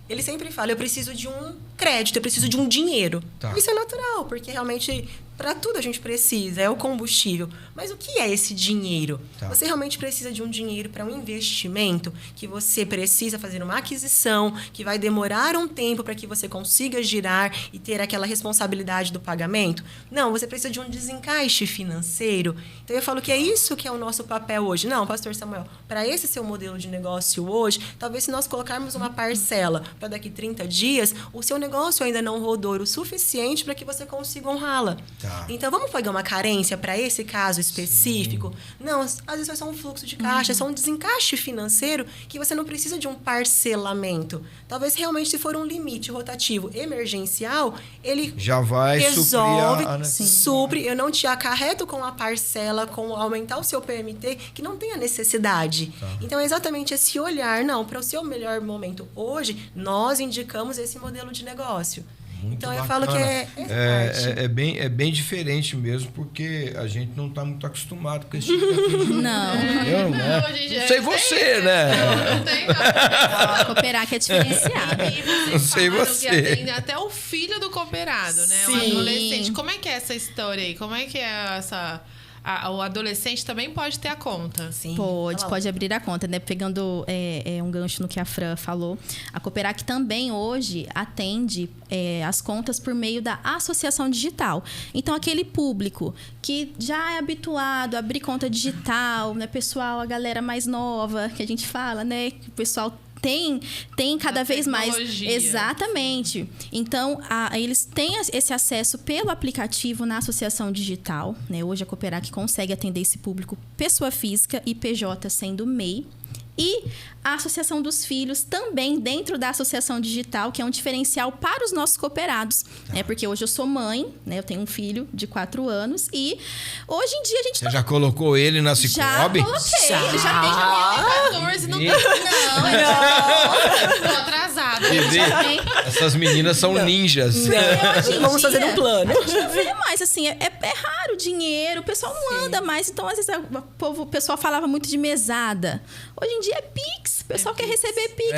ele sempre fala, eu preciso de um crédito, eu preciso de um dinheiro. Tá. Isso é natural, porque realmente, para tudo a gente precisa, é o combustível. Mas o que é esse dinheiro? Tá. Você realmente precisa de um dinheiro para um investimento, que você precisa fazer uma aquisição, que vai demorar um tempo para que você consiga girar e ter aquela responsabilidade do pagamento? Não, você precisa de um desencaixe financeiro. Então, eu falo que é isso que é o nosso papel hoje. Não, pastor Samuel, para esse seu modelo de negócio hoje, talvez se nós colocarmos uma parcela para daqui 30 dias, o seu negócio ainda não rodou o suficiente para que você consiga honrá-la. Tá. Então, vamos pegar uma carência para esse caso específico? Sim. Não, às vezes é só um fluxo de caixa, é só um desencaixe financeiro que você não precisa de um parcelamento. Talvez realmente, se for um limite rotativo emergencial, ele Já vai resolve, suprir supre. Eu não te acarreto com a parcela, com aumentar o seu PMT, que não tem a necessidade. Tá. Então, é exatamente esse olhar. Não, para o seu melhor momento hoje, nós indicamos esse modelo de negócio. Muito então, eu bacana. falo que é bem diferente mesmo, porque a gente não está muito acostumado com esse tipo de atendimento. Não. Eu, né? gente, Não sei você, né? Não tem Cooperar que é diferenciado. E vocês Não sei falaram você. que atende até o filho do cooperado, né? O Sim. adolescente. Como é que é essa história aí? Como é que é essa... o adolescente também pode ter a conta? Sim. Pode abrir a conta, né? Pegando um gancho no que a Fran falou. A Cooperac também hoje atende as contas por meio da associação digital. Então, aquele público que já é habituado a abrir conta digital, né? Pessoal, a galera mais nova, que a gente fala, né? Que o pessoal tem cada vez mais. Exatamente. Então, eles têm esse acesso pelo aplicativo na associação digital, né? Hoje a Cooperac consegue atender esse público pessoa física e PJ sendo MEI. E a Associação dos Filhos também dentro da Associação Digital, que é um diferencial para os nossos cooperados. Né? Porque hoje eu sou mãe, né? Eu tenho um filho de 4 anos e hoje em dia a gente... Você já colocou ele na Cicobi? Já coloquei. Já. Ele já tem... Já tem 14, não tô atrasada. Essas meninas são ninjas. Vamos fazer um plano. A gente vê mais, assim, é raro o dinheiro, o pessoal não anda mais. Então, às vezes, o pessoal falava muito de mesada. Hoje em dia é Pix. O pessoal quer receber Pix.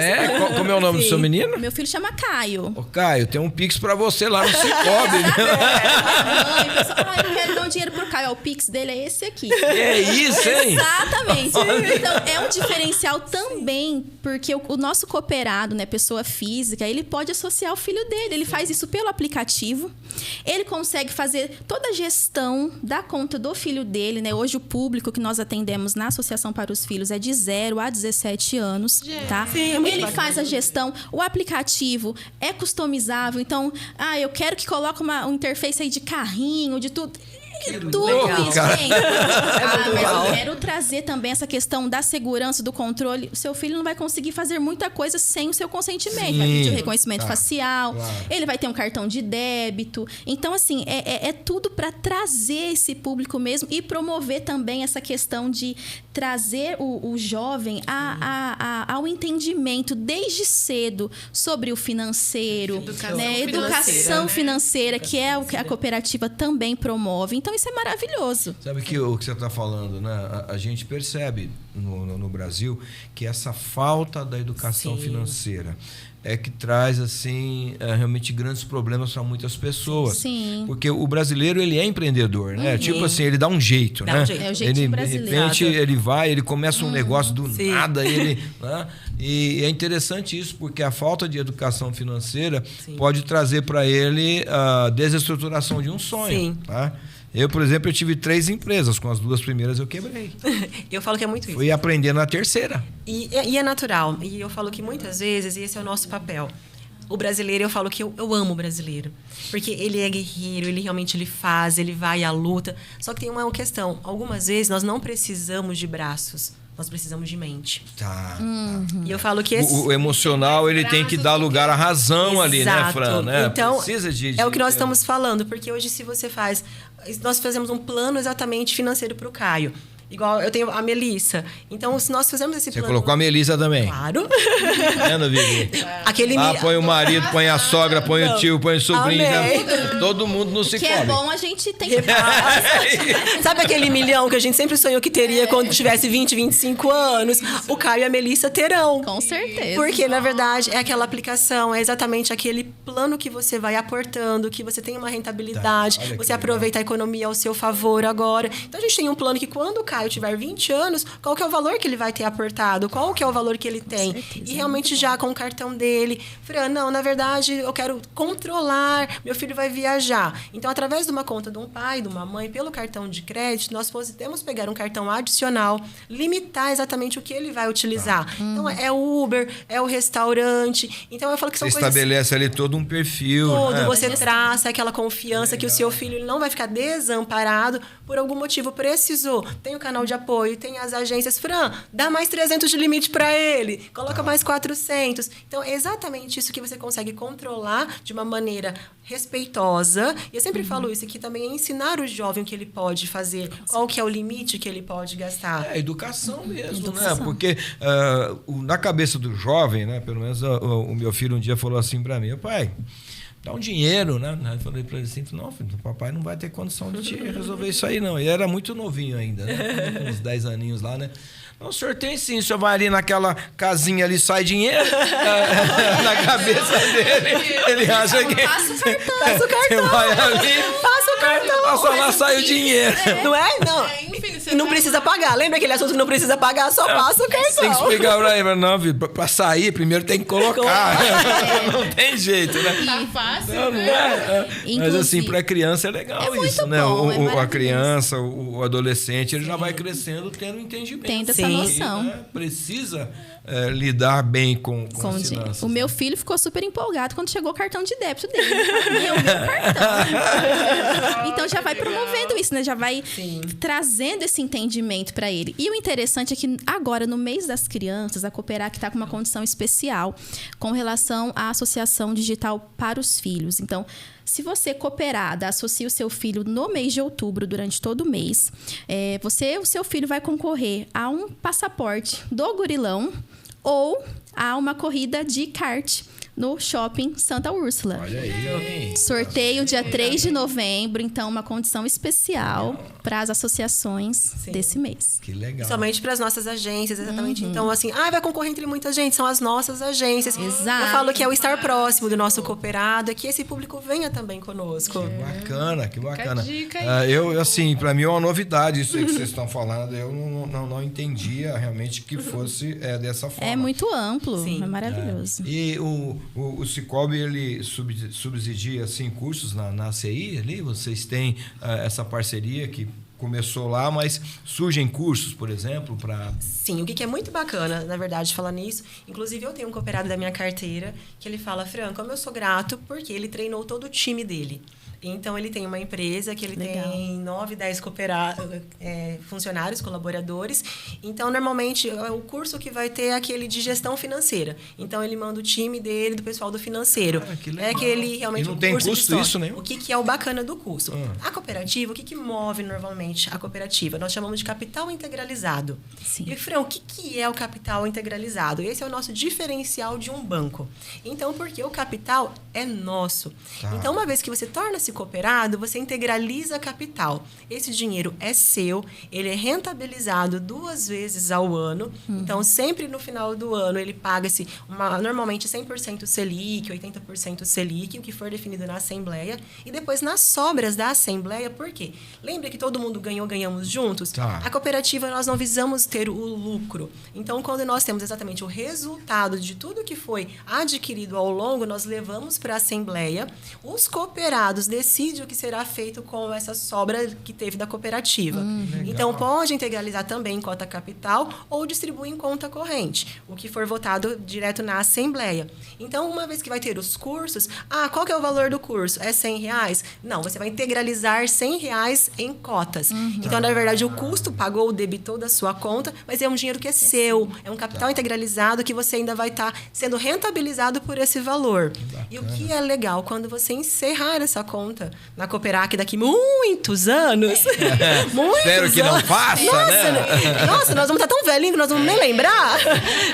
Como é o nome do seu menino? Meu filho chama Caio. Ô, Caio, tem um Pix pra você lá no Cicobi. O pessoal, eu quero dar um dinheiro pro Caio. O Pix dele é esse aqui. É isso, hein? Exatamente. Então, é um diferencial também, porque o nosso cooperado, né, pessoa física, ele pode associar o filho dele. Ele faz isso pelo aplicativo. Ele consegue fazer toda a gestão da conta do filho dele, né? Hoje, o público que nós atendemos na Associação para os Filhos é de 0 a 17 anos, tá? Sim, é muito Ele bacana. faz a gestão. O aplicativo é customizável. Então, eu quero que coloque um interface aí de carrinho, de tudo. Tudo legal, isso, cara. gente. muito Mas legal. eu quero trazer também essa questão da segurança, do controle. O seu filho não vai conseguir fazer muita coisa sem o seu consentimento. Sim. Vai pedir o reconhecimento facial, claro. ele vai ter um cartão de débito. Então, assim, é tudo para trazer esse público mesmo e promover também essa questão de trazer o jovem ao entendimento desde cedo sobre o financeiro, Educação né? financeira, Educação né? financeira, que é o que a cooperativa também promove. Então, isso é maravilhoso. Sabe que o que você está falando, né? A gente percebe no Brasil, que essa falta da educação financeira é que traz, assim, realmente grandes problemas para muitas pessoas. Sim. Porque o brasileiro, ele é empreendedor, né? Tipo assim, ele dá um jeito, né? É o jeitinho brasileiro. De repente, ele começa um negócio do nada, né? E é interessante isso, porque a falta de educação financeira pode trazer para ele a desestruturação de um sonho, tá? Eu, por exemplo, eu tive 3 empresas. Com as 2 primeiras eu quebrei. Eu falo que é muito isso. Fui aprender na terceira. E é natural. E eu falo que muitas vezes esse é o nosso papel. O brasileiro, eu falo que eu amo o brasileiro. Porque ele é guerreiro, ele realmente faz, ele vai à luta. Só que tem uma questão. Algumas vezes nós não precisamos de braços. Nós precisamos de mente. Tá. E eu falo que o emocional, ele tem que dar lugar à razão ali, né, Fran? Né? Então, precisa de é o que nós estamos falando. Porque hoje, se você faz... Nós fazemos um plano exatamente financeiro para o Caio. Igual eu tenho a Melissa. Então, se nós fizermos esse plano... Você colocou a Melissa também? Claro. Vendo, Vivi? Aquele põe o marido, põe a sogra, põe o tio, põe o sobrinho. Amei. Todo mundo no Sicoob. Que é bom, a gente tem que... Sabe aquele milhão que a gente sempre sonhou que teria quando tivesse 20, 25 anos? O Caio e a Melissa terão. Com certeza. Porque, na verdade, é aquela aplicação, é exatamente aquele plano que você vai aportando, que você tem uma rentabilidade, você aproveita a economia ao seu favor agora. Então, a gente tem um plano que quando o Caio tiver 20 anos, qual que é o valor que ele vai ter aportado? Qual que é o valor que ele tem? E realmente já com o cartão dele. Fran, não, na verdade, eu quero controlar, meu filho vai viajar. Então, através de uma conta de um pai, de uma mãe, pelo cartão de crédito, nós podemos pegar um cartão adicional, limitar exatamente o que ele vai utilizar. Então, é o Uber, é o restaurante. Então, eu falo que são você coisas... estabelece ali todo um perfil. Né? Você traça aquela confiança que o seu filho ele não vai ficar desamparado por algum motivo. Precisou. Tem o canal de apoio, tem as agências. Fran, dá mais 300 de limite para ele. Coloca mais 400. Então, é exatamente isso que você consegue controlar de uma maneira respeitosa. E eu sempre falo isso aqui também, é ensinar o jovem o que ele pode fazer, qual que é o limite que ele pode gastar. É educação mesmo, né? Porque na cabeça do jovem, né? Pelo menos o meu filho um dia falou assim para mim, pai, dá um dinheiro, né? Eu falei para ele assim, não, filho, o papai não vai ter condição de resolver isso aí, não. Ele era muito novinho ainda, né? Com uns 10 aninhos lá, né? Não, o senhor tem sim, o senhor vai ali naquela casinha ali, sai dinheiro. Na cabeça dele, ele acha que... Passa o cartão. Você vai ali... Passa o cartão. Passa lá, sai o dinheiro. Não é? Não. E não precisa pagar. Lembra aquele assunto que não precisa pagar, só passa o cartão. Tem que explicar pra ele, não, filho, pra sair, primeiro tem que colocar. Não tem jeito, né? Tá fácil, não, né? Não é. Mas assim, pra criança é legal isso, né? Bom, a criança, o adolescente, ele já vai crescendo tendo entendimento. Tendo essa noção. Né? Precisa lidar bem com as finanças. O meu filho ficou super empolgado quando chegou o cartão de débito dele. Meu cartão. Então já vai promovendo isso, né? Já vai trazendo esse entendimento para ele. E o interessante é que agora, no mês das crianças, a Cooperac está com uma condição especial com relação à Associação Digital para os Filhos. Então, se você cooperada, associa o seu filho no mês de outubro, durante todo o mês, o seu filho vai concorrer a um passaporte do Gurilão ou a uma corrida de kart no Shopping Santa Úrsula. Olha aí. Sorteio dia 3 de novembro, então uma condição especial para as associações desse mês. Que legal. Somente para as nossas agências, exatamente. Então, assim, vai concorrer entre muita gente, são as nossas agências. Exato. Eu falo que é o estar próximo do nosso cooperado, é que esse público venha também conosco. Que bacana. Fica a dica aí. Eu, assim, para mim é uma novidade isso aí que vocês estão falando. Eu não entendia realmente que fosse dessa forma. É muito amplo, Sim. é maravilhoso. E o Sicoob, ele subsidia assim, cursos na ACI ali? Vocês têm essa parceria que começou lá, mas surgem cursos, por exemplo, para... Sim, o que é muito bacana, na verdade, falar nisso. Inclusive, eu tenho um cooperado da minha carteira que ele fala, Fran, como eu sou grato, porque ele treinou todo o time dele. Então, ele tem uma empresa que ele tem 9, 10 funcionários, colaboradores. Então, normalmente, o curso que vai ter é aquele de gestão financeira. Então, ele manda o time dele, do pessoal do financeiro. Que legal. É aquele, realmente, e não tem custo isso, né? O que é o bacana do curso? A cooperativa, o que move normalmente a cooperativa? Nós chamamos de capital integralizado. Sim. E, Fran, o que é o capital integralizado? Esse é o nosso diferencial de um banco. Então, porque o capital é nosso. Então, uma vez que você torna-se esse cooperado, você integraliza capital. Esse dinheiro é seu, ele é rentabilizado 2 vezes ao ano. Então, sempre no final do ano, ele paga-se normalmente 100% Selic, 80% Selic, o que for definido na Assembleia. E depois, nas sobras da Assembleia, por quê? Lembra que todo mundo ganhamos juntos? Tá. A cooperativa, nós não visamos ter o lucro. Então, quando nós temos exatamente o resultado de tudo que foi adquirido ao longo, nós levamos para a Assembleia. Os cooperados decidem o que será feito com essa sobra que teve da cooperativa. Então, pode integralizar também em cota capital ou distribuir em conta corrente, o que for votado direto na Assembleia. Então, uma vez que vai ter os cursos, qual que é o valor do curso? É R$100? Não, você vai integralizar R$100 em cotas. Então, na verdade, o custo pagou, debitou da sua conta, mas é um dinheiro que é seu, é um capital integralizado que você ainda vai estar sendo rentabilizado por esse valor. E o que é legal, quando você encerrar essa conta na Cooperac daqui muitos anos, Espero que não faça, né? Nossa, nós vamos estar tão velhinhos que nós vamos nem lembrar.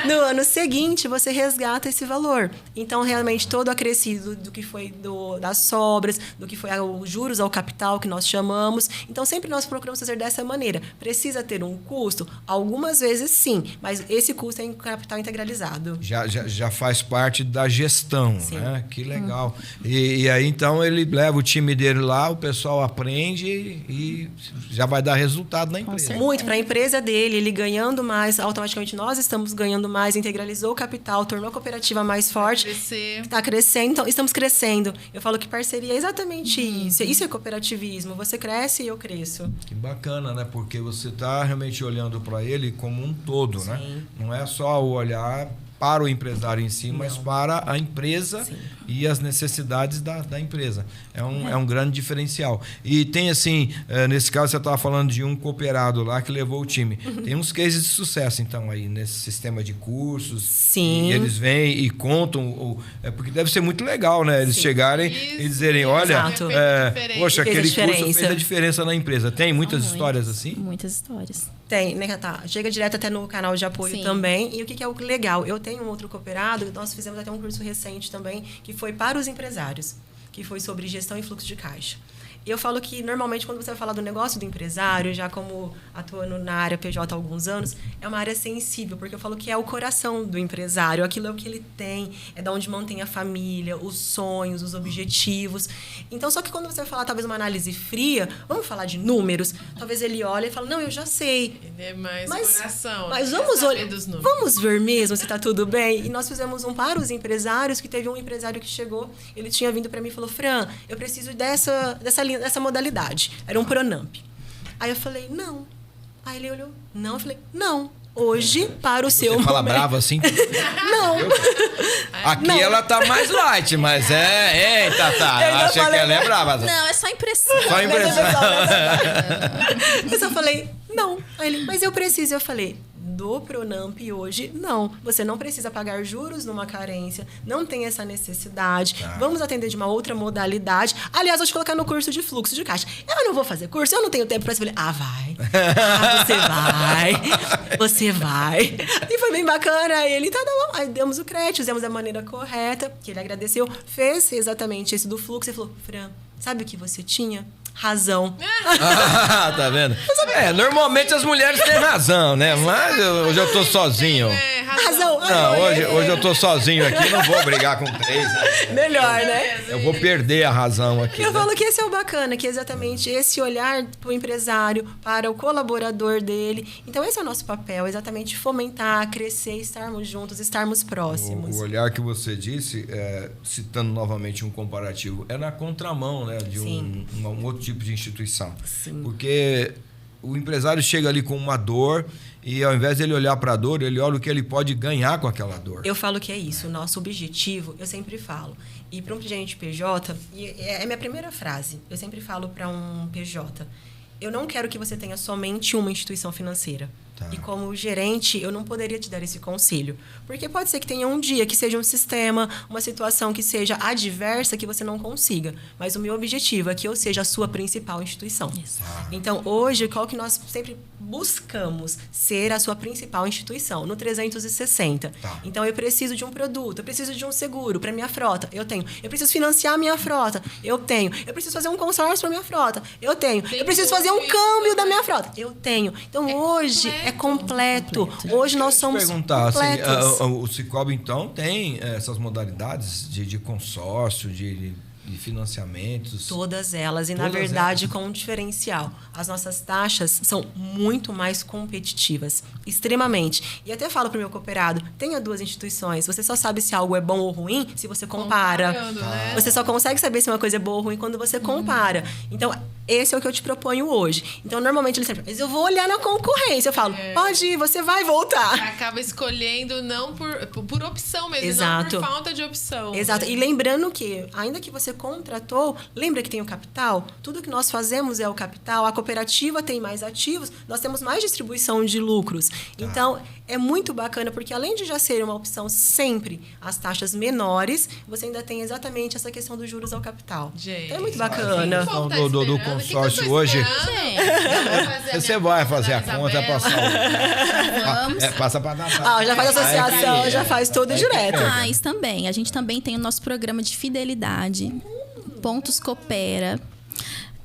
No ano seguinte, você resgata esse valor. Então, realmente, todo o acrescido do que foi das sobras, do que foi os juros ao capital, que nós chamamos. Então, sempre nós procuramos fazer dessa maneira. Precisa ter um custo? Algumas vezes, sim. Mas esse custo é em capital integralizado. Já faz parte da gestão, Sim. né? Que legal. E aí, então, ele leva o time dele lá, o pessoal aprende e já vai dar resultado na empresa. Muito. Para a empresa dele, ele ganhando mais, automaticamente nós estamos ganhando mais, integralizou o capital, tornou a cooperativa mais forte. Está crescendo, então estamos crescendo. Eu falo que parceria é exatamente isso. Isso é cooperativismo. Você cresce e eu cresço. Que bacana, né? Porque você está realmente olhando para ele como um todo, né? Não é só o olhar para o empresário em si, mas para a empresa e as necessidades da empresa. É um grande diferencial. E tem assim, nesse caso você estava falando de um cooperado lá que levou o time. Tem uns cases de sucesso, então, aí, nesse sistema de cursos. Sim. E eles vêm e contam, porque deve ser muito legal, né? Eles chegarem e dizerem, olha, poxa, aquele curso fez a diferença na empresa. Tem muitas histórias assim? Muitas histórias. Tem, né, Tá? Chega direto até no canal de apoio também. E o que é o legal? Eu tenho um outro cooperado, nós fizemos até um curso recente também, que foi para os empresários, que foi sobre gestão e fluxo de caixa. E eu falo que, normalmente, quando você vai falar do negócio do empresário, já como atuando na área PJ há alguns anos, é uma área sensível, porque eu falo que é o coração do empresário, aquilo é o que ele tem, é da onde mantém a família, os sonhos, os objetivos. Então, só que quando você vai falar, talvez, uma análise fria, vamos falar de números, talvez ele olha e fala, não, eu já sei. Ele é mais coração. Mas vamos ver mesmo se está tudo bem? E nós fizemos um para os empresários, que teve um empresário que chegou, ele tinha vindo para mim e falou, Fran, eu preciso dessa modalidade. Era um Pronamp. Aí eu falei, não. Aí ele olhou, não. Eu falei, não. Hoje, para o seu momento... Você fala bravo assim? Não. Aqui não. Ela tá mais light, mas Tata. Achei que ela é brava. Não, é só impressão. Só impressão. Eu só falei, não. Aí ele, mas eu preciso. Eu falei, do Pronamp hoje, não. Você não precisa pagar juros numa carência, não tem essa necessidade. Vamos atender de uma outra modalidade. Aliás, vou te colocar no curso de fluxo de caixa. Eu não vou fazer curso, eu não tenho tempo para isso. Eu falei, vai. Você vai. E foi bem bacana. Aí ele, tá bom. Aí demos o crédito, fizemos da maneira correta, que ele agradeceu, fez exatamente esse do fluxo e falou, Fran, sabe o que você tinha? Razão. Tá vendo? Normalmente as mulheres têm razão, né? Mas hoje eu tô sozinho. Razão. Não, hoje eu tô sozinho aqui, não vou brigar com 3. Né? Melhor, né? Eu vou perder a razão aqui. Eu falo que esse é o bacana, que é exatamente esse olhar para o empresário, para o colaborador dele. Então, esse é o nosso papel, exatamente fomentar, crescer, estarmos juntos, estarmos próximos. O olhar que você disse, citando novamente um comparativo, é na contramão, né, de um outro tipo de instituição. Sim. Porque o empresário chega ali com uma dor e, ao invés de ele olhar para a dor, ele olha o que ele pode ganhar com aquela dor. Eu falo que é isso. O nosso objetivo, eu sempre falo, e para um gerente PJ, e é a minha primeira frase, eu sempre falo para um PJ, eu não quero que você tenha somente uma instituição financeira. Tá. E como gerente, eu não poderia te dar esse conselho. Porque pode ser que tenha um dia que seja um sistema, uma situação que seja adversa, que você não consiga. Mas o meu objetivo é que eu seja a sua principal instituição. Então, hoje, qual que nós sempre buscamos? Ser a sua principal instituição, no 360. Tá. Então, eu preciso de um produto, eu preciso de um seguro para minha frota, eu tenho. Eu preciso financiar a minha frota, eu tenho. Eu preciso fazer um consórcio para minha frota, eu tenho. Eu preciso fazer um câmbio da minha frota, eu tenho. Então, hoje é completo. Hoje nós somos completos. Assim, o Sicoob, então, tem essas modalidades de consórcio, de financiamentos? Todas elas. E, na verdade, com um diferencial. As nossas taxas são muito mais competitivas. Extremamente. E até falo para o meu cooperado, tenha 2 instituições. Você só sabe se algo é bom ou ruim se você compara. Né? Você só consegue saber se uma coisa é boa ou ruim quando você compara. Então, esse é o que eu te proponho hoje. Então, normalmente, eles sempre mas eu vou olhar na concorrência. Eu falo, pode ir, você vai voltar. Você acaba escolhendo não por opção mesmo, Exato. Não por falta de opção. Exato. Né? E lembrando que, ainda que você contratou, lembra que tem o capital? Tudo que nós fazemos é o capital. A cooperativa tem mais ativos, nós temos mais distribuição de lucros. Então, é muito bacana, porque além de já ser uma opção sempre as taxas menores, você ainda tem exatamente essa questão dos juros ao capital. Gente, então, é muito bacana. Do consórcio hoje. Você vai fazer a conta, passa para Natal. Já faz associação, já faz tudo direto. Mas também, a gente também tem o nosso programa de fidelidade, Pontos Coopera.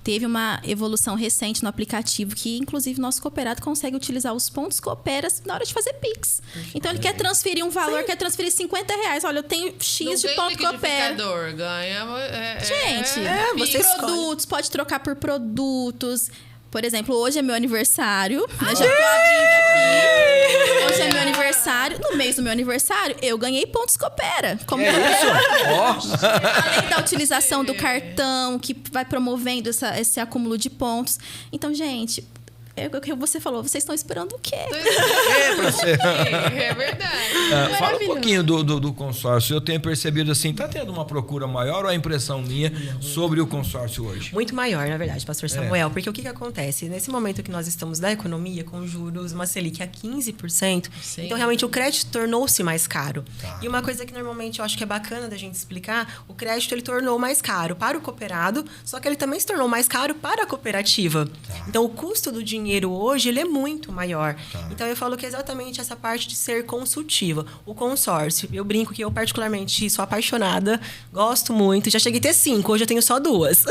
Teve uma evolução recente no aplicativo que, inclusive, nosso cooperado consegue utilizar os pontos cooperas na hora de fazer Pix. Então, ele quer transferir um valor, quer transferir R$50. Olha, eu tenho X de ponto coopera. Ganha. Gente, produtos, pode trocar por produtos. Por exemplo, hoje é meu aniversário. Já tô abrindo aqui. Hoje é meu aniversário. No mês do meu aniversário, eu ganhei pontos Coopera. Como além da utilização do cartão, que vai promovendo esse acúmulo de pontos. Então, gente, é o que você falou. Vocês estão esperando o quê? É verdade. Fala um pouquinho do consórcio. Eu tenho percebido assim, está tendo uma procura maior ou a impressão minha sobre o consórcio hoje? Muito maior, na verdade, pastor Samuel. Porque o que acontece? Nesse momento que nós estamos da economia, com juros, uma Selic a 15%, então realmente o crédito tornou-se mais caro. E uma coisa que normalmente eu acho que é bacana da gente explicar, o crédito ele tornou mais caro para o cooperado, só que ele também se tornou mais caro para a cooperativa. Então o custo do dinheiro hoje, ele é muito maior. Então, eu falo que é exatamente essa parte de ser consultiva. O consórcio, eu brinco que eu particularmente sou apaixonada, gosto muito. Já cheguei a ter 5, hoje eu tenho só 2.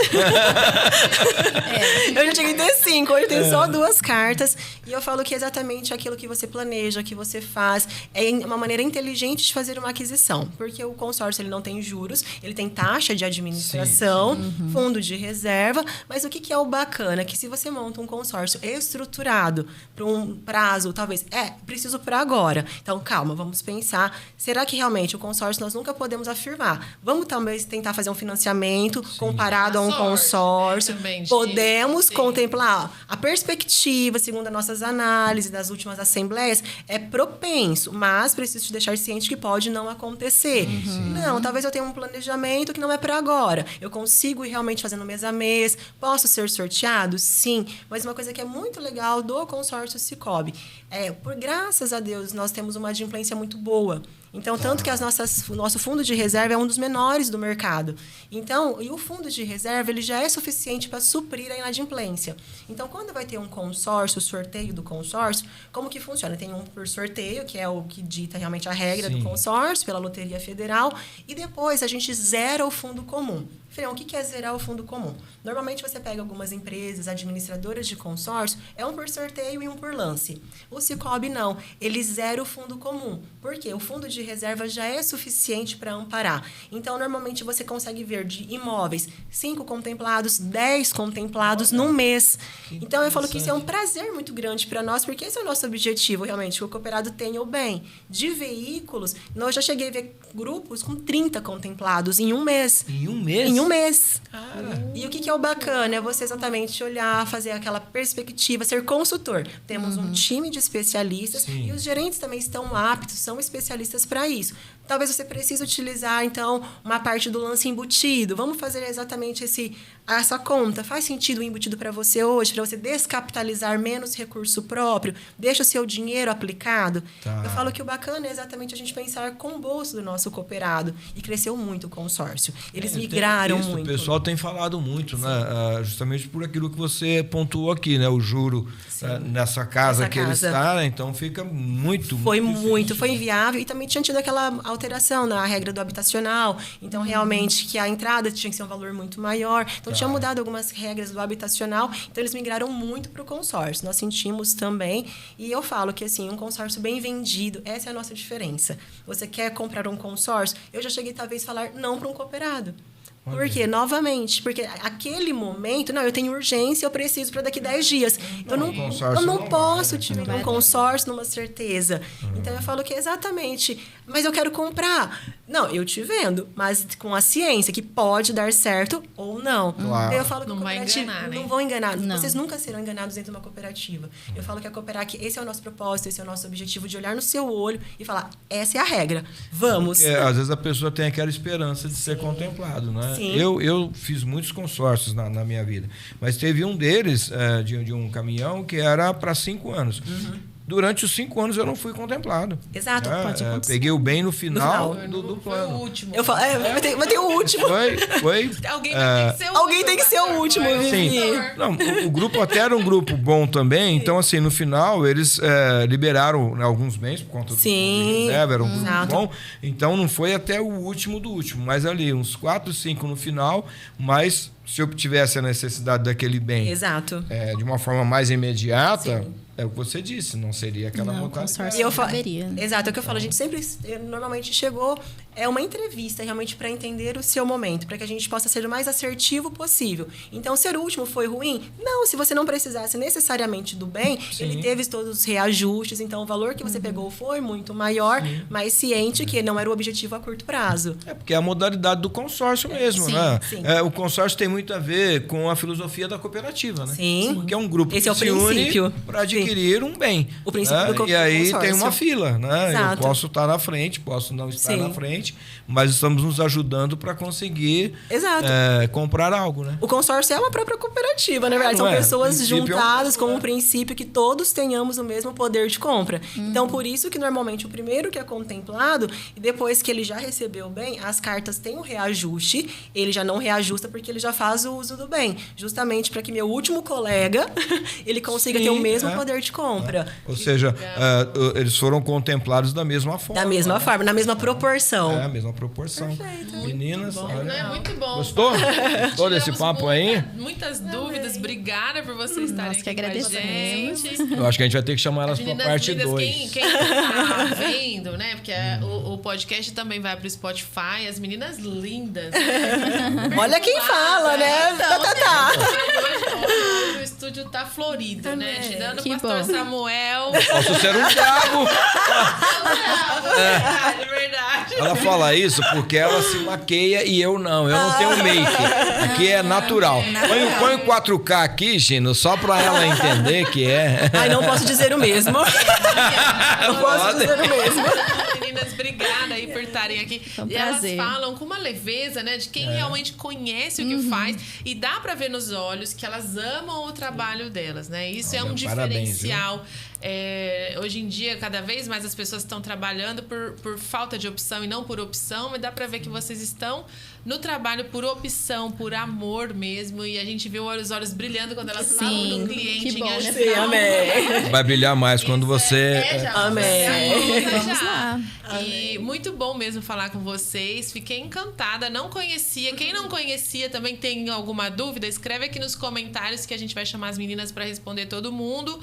Eu já cheguei a ter 5, hoje eu tenho só 2 cartas. E eu falo que é exatamente aquilo que você planeja, que você faz. É uma maneira inteligente de fazer uma aquisição. Porque o consórcio, ele não tem juros, ele tem taxa de administração, fundo de reserva. Mas o que é o bacana? Que se você monta um consórcio estruturado para um prazo, talvez, preciso para agora. Então, calma, vamos pensar. Será que realmente o consórcio nós nunca podemos afirmar? Vamos talvez tentar fazer um financiamento comparado a um consórcio. Né? Podemos contemplar a perspectiva, segundo as nossas análises das últimas assembleias, é propenso, mas preciso te deixar ciente que pode não acontecer. Não, talvez eu tenha um planejamento que não é para agora. Eu consigo ir realmente fazendo mês a mês. Posso ser sorteado? Sim. Mas uma coisa que é muito legal do consórcio Sicoob por graças a Deus, nós temos uma adimplência muito boa. Então, tanto que o nosso fundo de reserva é um dos menores do mercado. Então, e o fundo de reserva ele já é suficiente para suprir a inadimplência. Então, quando vai ter um consórcio, o sorteio do consórcio, como que funciona? Tem um por sorteio, que é o que dita realmente a regra do consórcio, pela Loteria Federal, e depois a gente zera o fundo comum. Freão, o que é zerar o fundo comum? Normalmente você pega algumas empresas administradoras de consórcio, é um por sorteio e um por lance. O Sicoob não, ele zera o fundo comum. Por quê? O fundo de reserva já é suficiente para amparar. Então, normalmente você consegue ver de imóveis 5 contemplados, 10 contemplados num mês. Então, eu falo que isso é um prazer muito grande para nós, porque esse é o nosso objetivo, realmente, que o cooperado tenha o bem. De veículos, nós já cheguei a ver grupos com 30 contemplados em um mês. Em um mês? Em um mês. E o que é o bacana? É você exatamente olhar, fazer aquela perspectiva, ser consultor. Temos um time de especialistas e os gerentes também estão aptos, são especialistas para isso. Talvez você precise utilizar, então, uma parte do lance embutido. Vamos fazer exatamente essa conta. Faz sentido o embutido para você hoje, para você descapitalizar menos recurso próprio? Deixa o seu dinheiro aplicado? Tá. Eu falo que o bacana é exatamente a gente pensar com o bolso do nosso cooperado. E cresceu muito o consórcio. Eles migraram muito. O pessoal tem falado muito, né? Justamente por aquilo que você pontuou aqui, né? O juro nessa casa que ele está, né? Então fica muito... Foi inviável. E também tinha tido aquela alteração na regra do habitacional. Então, realmente, que a entrada tinha que ser um valor muito maior. Então, tinha mudado algumas regras do habitacional. Então, eles migraram muito para o consórcio. Nós sentimos também. E eu falo que, assim, um consórcio bem vendido, essa é a nossa diferença. Você quer comprar um consórcio? Eu já cheguei, talvez, a falar não para um cooperado. Por quê? Novamente, porque aquele momento, eu tenho urgência, eu preciso para daqui 10 dias. Então, eu não posso te vender um consórcio numa certeza. Então, eu falo que exatamente, mas eu quero comprar. Não, eu te vendo, mas com a ciência que pode dar certo ou não. Claro. Então, eu falo que não vai enganar, né? Não vão enganar. Não. Vocês nunca serão enganados dentro de uma cooperativa. Eu falo que a Cooperac, esse é o nosso propósito, esse é o nosso objetivo, de olhar no seu olho e falar, essa é a regra, vamos. Porque, às vezes a pessoa tem aquela esperança de ser contemplado, né? Sim. Eu fiz muitos consórcios na minha vida, mas teve um deles, de um caminhão, que era para 5 anos. Durante os 5 anos eu não fui contemplado. Exato, pode acontecer. Peguei o bem no final do plano. Foi o último. Eu falo, vai ter o último. Foi. Alguém tem que ser o último. Vivi. Não, o grupo até era um grupo bom também, então assim, no final eles liberaram, né, alguns bens por conta do reserva, era um grupo bom, então não foi até o último do último, mas ali uns 4, 5 no final, mas se eu tivesse a necessidade daquele bem Exato. De uma forma mais imediata, é o que você disse, não seria aquela modalidade. Exato, é o que eu falo, a gente sempre, normalmente chegou, uma entrevista realmente para entender o seu momento, para que a gente possa ser o mais assertivo possível. Então, ser o último foi ruim? Não, se você não precisasse necessariamente do bem, ele teve todos os reajustes, então o valor que você pegou foi muito maior, mas ciente que não era o objetivo a curto prazo. Porque é a modalidade do consórcio mesmo, né? Sim. O consórcio tem muito a ver com a filosofia da cooperativa, né? Sim. Porque é um grupo que se une para adquirir um bem. O princípio do E aí consórcio. tem uma fila, né? Exato. Eu posso estar na frente, posso não estar na frente, mas estamos nos ajudando para conseguir comprar algo, né? O consórcio é uma própria cooperativa, na verdade. São pessoas juntadas com um princípio que todos tenhamos o mesmo poder de compra. Então, por isso que normalmente o primeiro que é contemplado, e depois que ele já recebeu o bem, as cartas têm um reajuste, ele já não reajusta porque ele já faz o uso do bem. Justamente para que meu último colega, ele consiga ter o mesmo poder de compra. Ou seja, eles foram contemplados da mesma forma. Da mesma forma, na mesma proporção. A mesma proporção. Perfeito. Meninas, É muito bom. Gostou? Gostou desse papo aí? Muitas dúvidas. Obrigada por vocês estarem aqui com a gente. Eu acho que a gente vai ter que chamar elas para parte 2. Quem tá vendo, né? Porque o podcast também vai pro Spotify. As meninas lindas. Olha quem fala, né? Hoje o estúdio tá florido, né? Te dando o pastor Samuel. Posso ser um bravo. Verdade. Ela fala isso porque ela se maqueia e eu não. Eu não tenho make. Aqui é natural. Põe o 4K aqui, Gino, só pra ela entender que é. Ai, não posso dizer o mesmo. Não posso dizer o mesmo. Meninas, obrigada aí por estarem aqui. É um e elas prazer. falam com uma leveza, né? De quem realmente conhece o que faz. E dá pra ver nos olhos que elas amam o trabalho delas, né? Isso é um diferencial. Hoje em dia, cada vez mais as pessoas estão trabalhando por falta de opção e não por opção, mas dá pra ver que vocês estão no trabalho por opção, por amor mesmo, e a gente vê os olhos brilhando quando elas falam no cliente. Que bom, em né? Sim, amém. Vai brilhar mais quando você... Amém. Vamos lá. E muito bom mesmo falar com vocês. Fiquei encantada, não conhecia. Quem não conhecia também tem alguma dúvida, escreve aqui nos comentários que a gente vai chamar as meninas para responder todo mundo.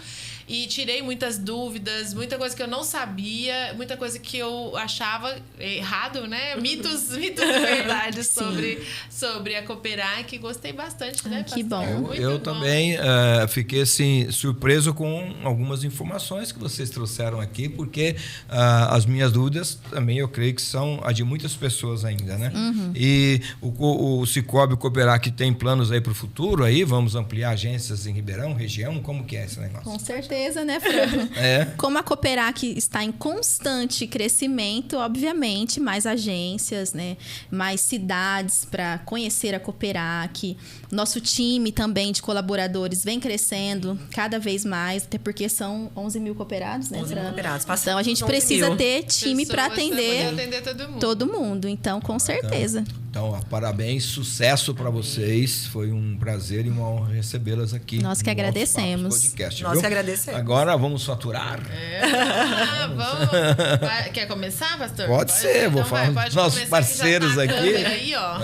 E tirei muitas dúvidas, muita coisa que eu não sabia, muita coisa que eu achava errado, né? Mitos de verdade sobre a Cooperac. Gostei bastante, né, Que bom. Eu também fiquei assim, surpreso com algumas informações que vocês trouxeram aqui, porque as minhas dúvidas também eu creio que são a de muitas pessoas ainda, né? E o Cicobi Cooperac tem planos aí para o futuro aí? Vamos ampliar agências em Ribeirão, região? Como que é esse negócio? Com certeza, né, Fran? Como a Cooperac está em constante crescimento, obviamente, mais agências, né? Mais cidades para conhecer a Cooperac. Nosso time também de colaboradores vem crescendo cada vez mais, até porque são 11 mil cooperados, né? 11 mil cooperados. Então, a gente precisa ter time para atender todo mundo. Então, com certeza. Então, parabéns, sucesso para vocês. Foi um prazer e uma honra recebê-las aqui. Nós que agradecemos. Podcast, Nós que agradecemos. Agora vamos faturar? Vamos. Quer começar, pastor? Pode ser, vou falar dos nossos parceiros aqui. Aí, ó.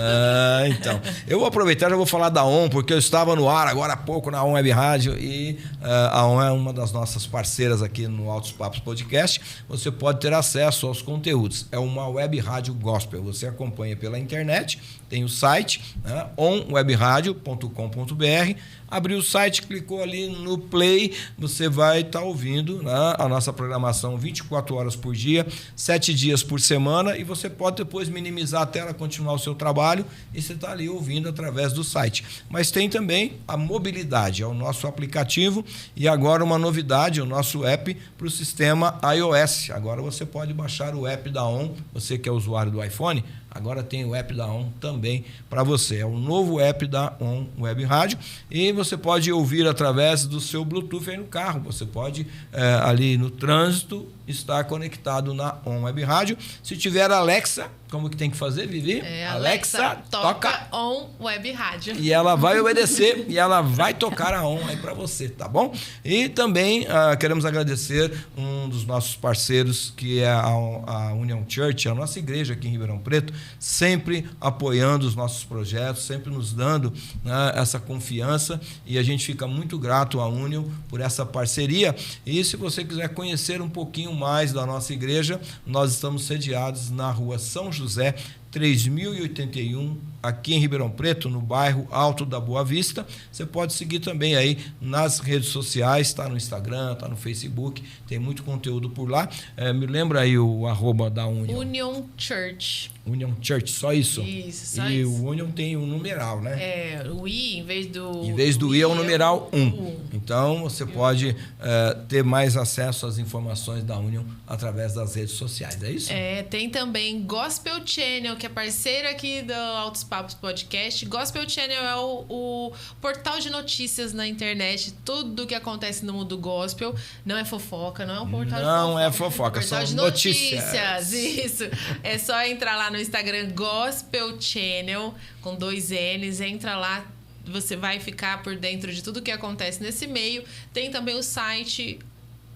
Então, eu vou aproveitar e já vou falar da ON, porque eu estava no ar agora há pouco na ON Web Rádio e a ON é uma das nossas parceiras aqui no Altos Papos Podcast. Você pode ter acesso aos conteúdos. É uma web rádio gospel. Você acompanha pela internet, tem o site, né, onwebradio.com.br. Abriu o site, clicou ali no play, você vai estar ouvindo, né, a nossa programação 24 horas por dia, 7 dias por semana, e você pode depois minimizar a tela, continuar o seu trabalho e você está ali ouvindo através do site. Mas tem também a mobilidade, é o nosso aplicativo e agora uma novidade, o nosso app para o sistema iOS. Agora você pode baixar o app da ON, você que é usuário do iPhone, agora tem o app da ON também para você. É o novo app da ON Web Rádio e você pode ouvir através do seu Bluetooth aí no carro. Você pode, ali no trânsito, estar conectado na ON Web Rádio. Se tiver Alexa, como que tem que fazer, Vivi? Alexa, toca ON Web Rádio. E ela vai obedecer e ela vai tocar a ON aí para você, tá bom? E também queremos agradecer um dos nossos parceiros, que é a Union Church, a nossa igreja aqui em Ribeirão Preto, sempre apoiando os nossos projetos, sempre nos dando, né, essa confiança, e a gente fica muito grato à Union por essa parceria. E se você quiser conhecer um pouquinho mais da nossa igreja, nós estamos sediados na Rua São José, 3081, aqui em Ribeirão Preto, no bairro Alto da Boa Vista. Você pode seguir também aí nas redes sociais, está no Instagram, está no Facebook, tem muito conteúdo por lá. Me lembra aí o @ da Union. Union Church. Union Church, só isso? Isso, só e isso. O Union tem um numeral, né? O I, em vez do... Em vez do I é o numeral 1. Então, você pode ter mais acesso às informações da Union através das redes sociais, é isso? Tem também Gospel Channel, que é parceiro aqui do Altos Papos Podcast. Gospel Channel é o portal de notícias na internet, tudo que acontece no mundo gospel. Não é fofoca, não é um portal de fofoca. Não é fofoca, são são notícias. Isso. É só entrar lá no Instagram Gospel Channel, com 2 N's, entra lá, você vai ficar por dentro de tudo que acontece nesse meio. Tem também o site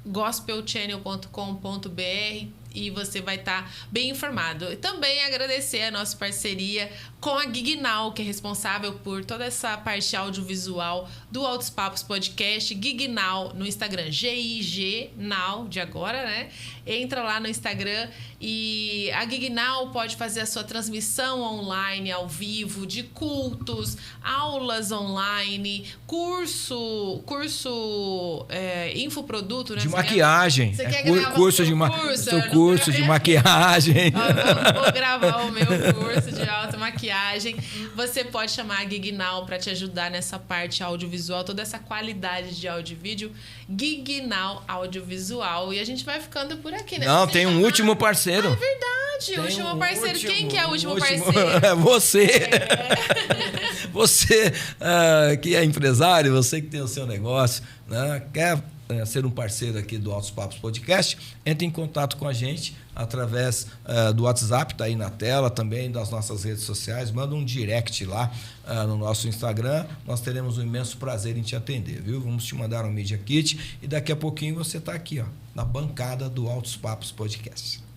gospelchannel.com.br e você vai estar bem informado. E também agradecer a nossa parceria com a Gignow, que é responsável por toda essa parte audiovisual do Altos Papos Podcast. Gignow no Instagram, G-I-G-Now, de agora, né? Entra lá no Instagram e a Gignow pode fazer a sua transmissão online, ao vivo, de cultos, aulas online, curso infoproduto, né? De maquiagem. Você quer gravar curso de curso de maquiagem. Vou gravar o meu curso de automaquiagem. Você pode chamar a Gignow para te ajudar nessa parte audiovisual, toda essa qualidade de áudio e vídeo. Gignow Audiovisual. E a gente vai ficando por aqui, né? Não, tem um último parceiro. É verdade, o último parceiro. Quem que é o último parceiro? É você. Você que é empresário, você que tem o seu negócio, né? Quer ser um parceiro aqui do Altos Papos Podcast, entre em contato com a gente através do WhatsApp, está aí na tela, também das nossas redes sociais, manda um direct lá no nosso Instagram, nós teremos um imenso prazer em te atender, viu? Vamos te mandar um Media Kit e daqui a pouquinho você está aqui, ó, na bancada do Altos Papos Podcast.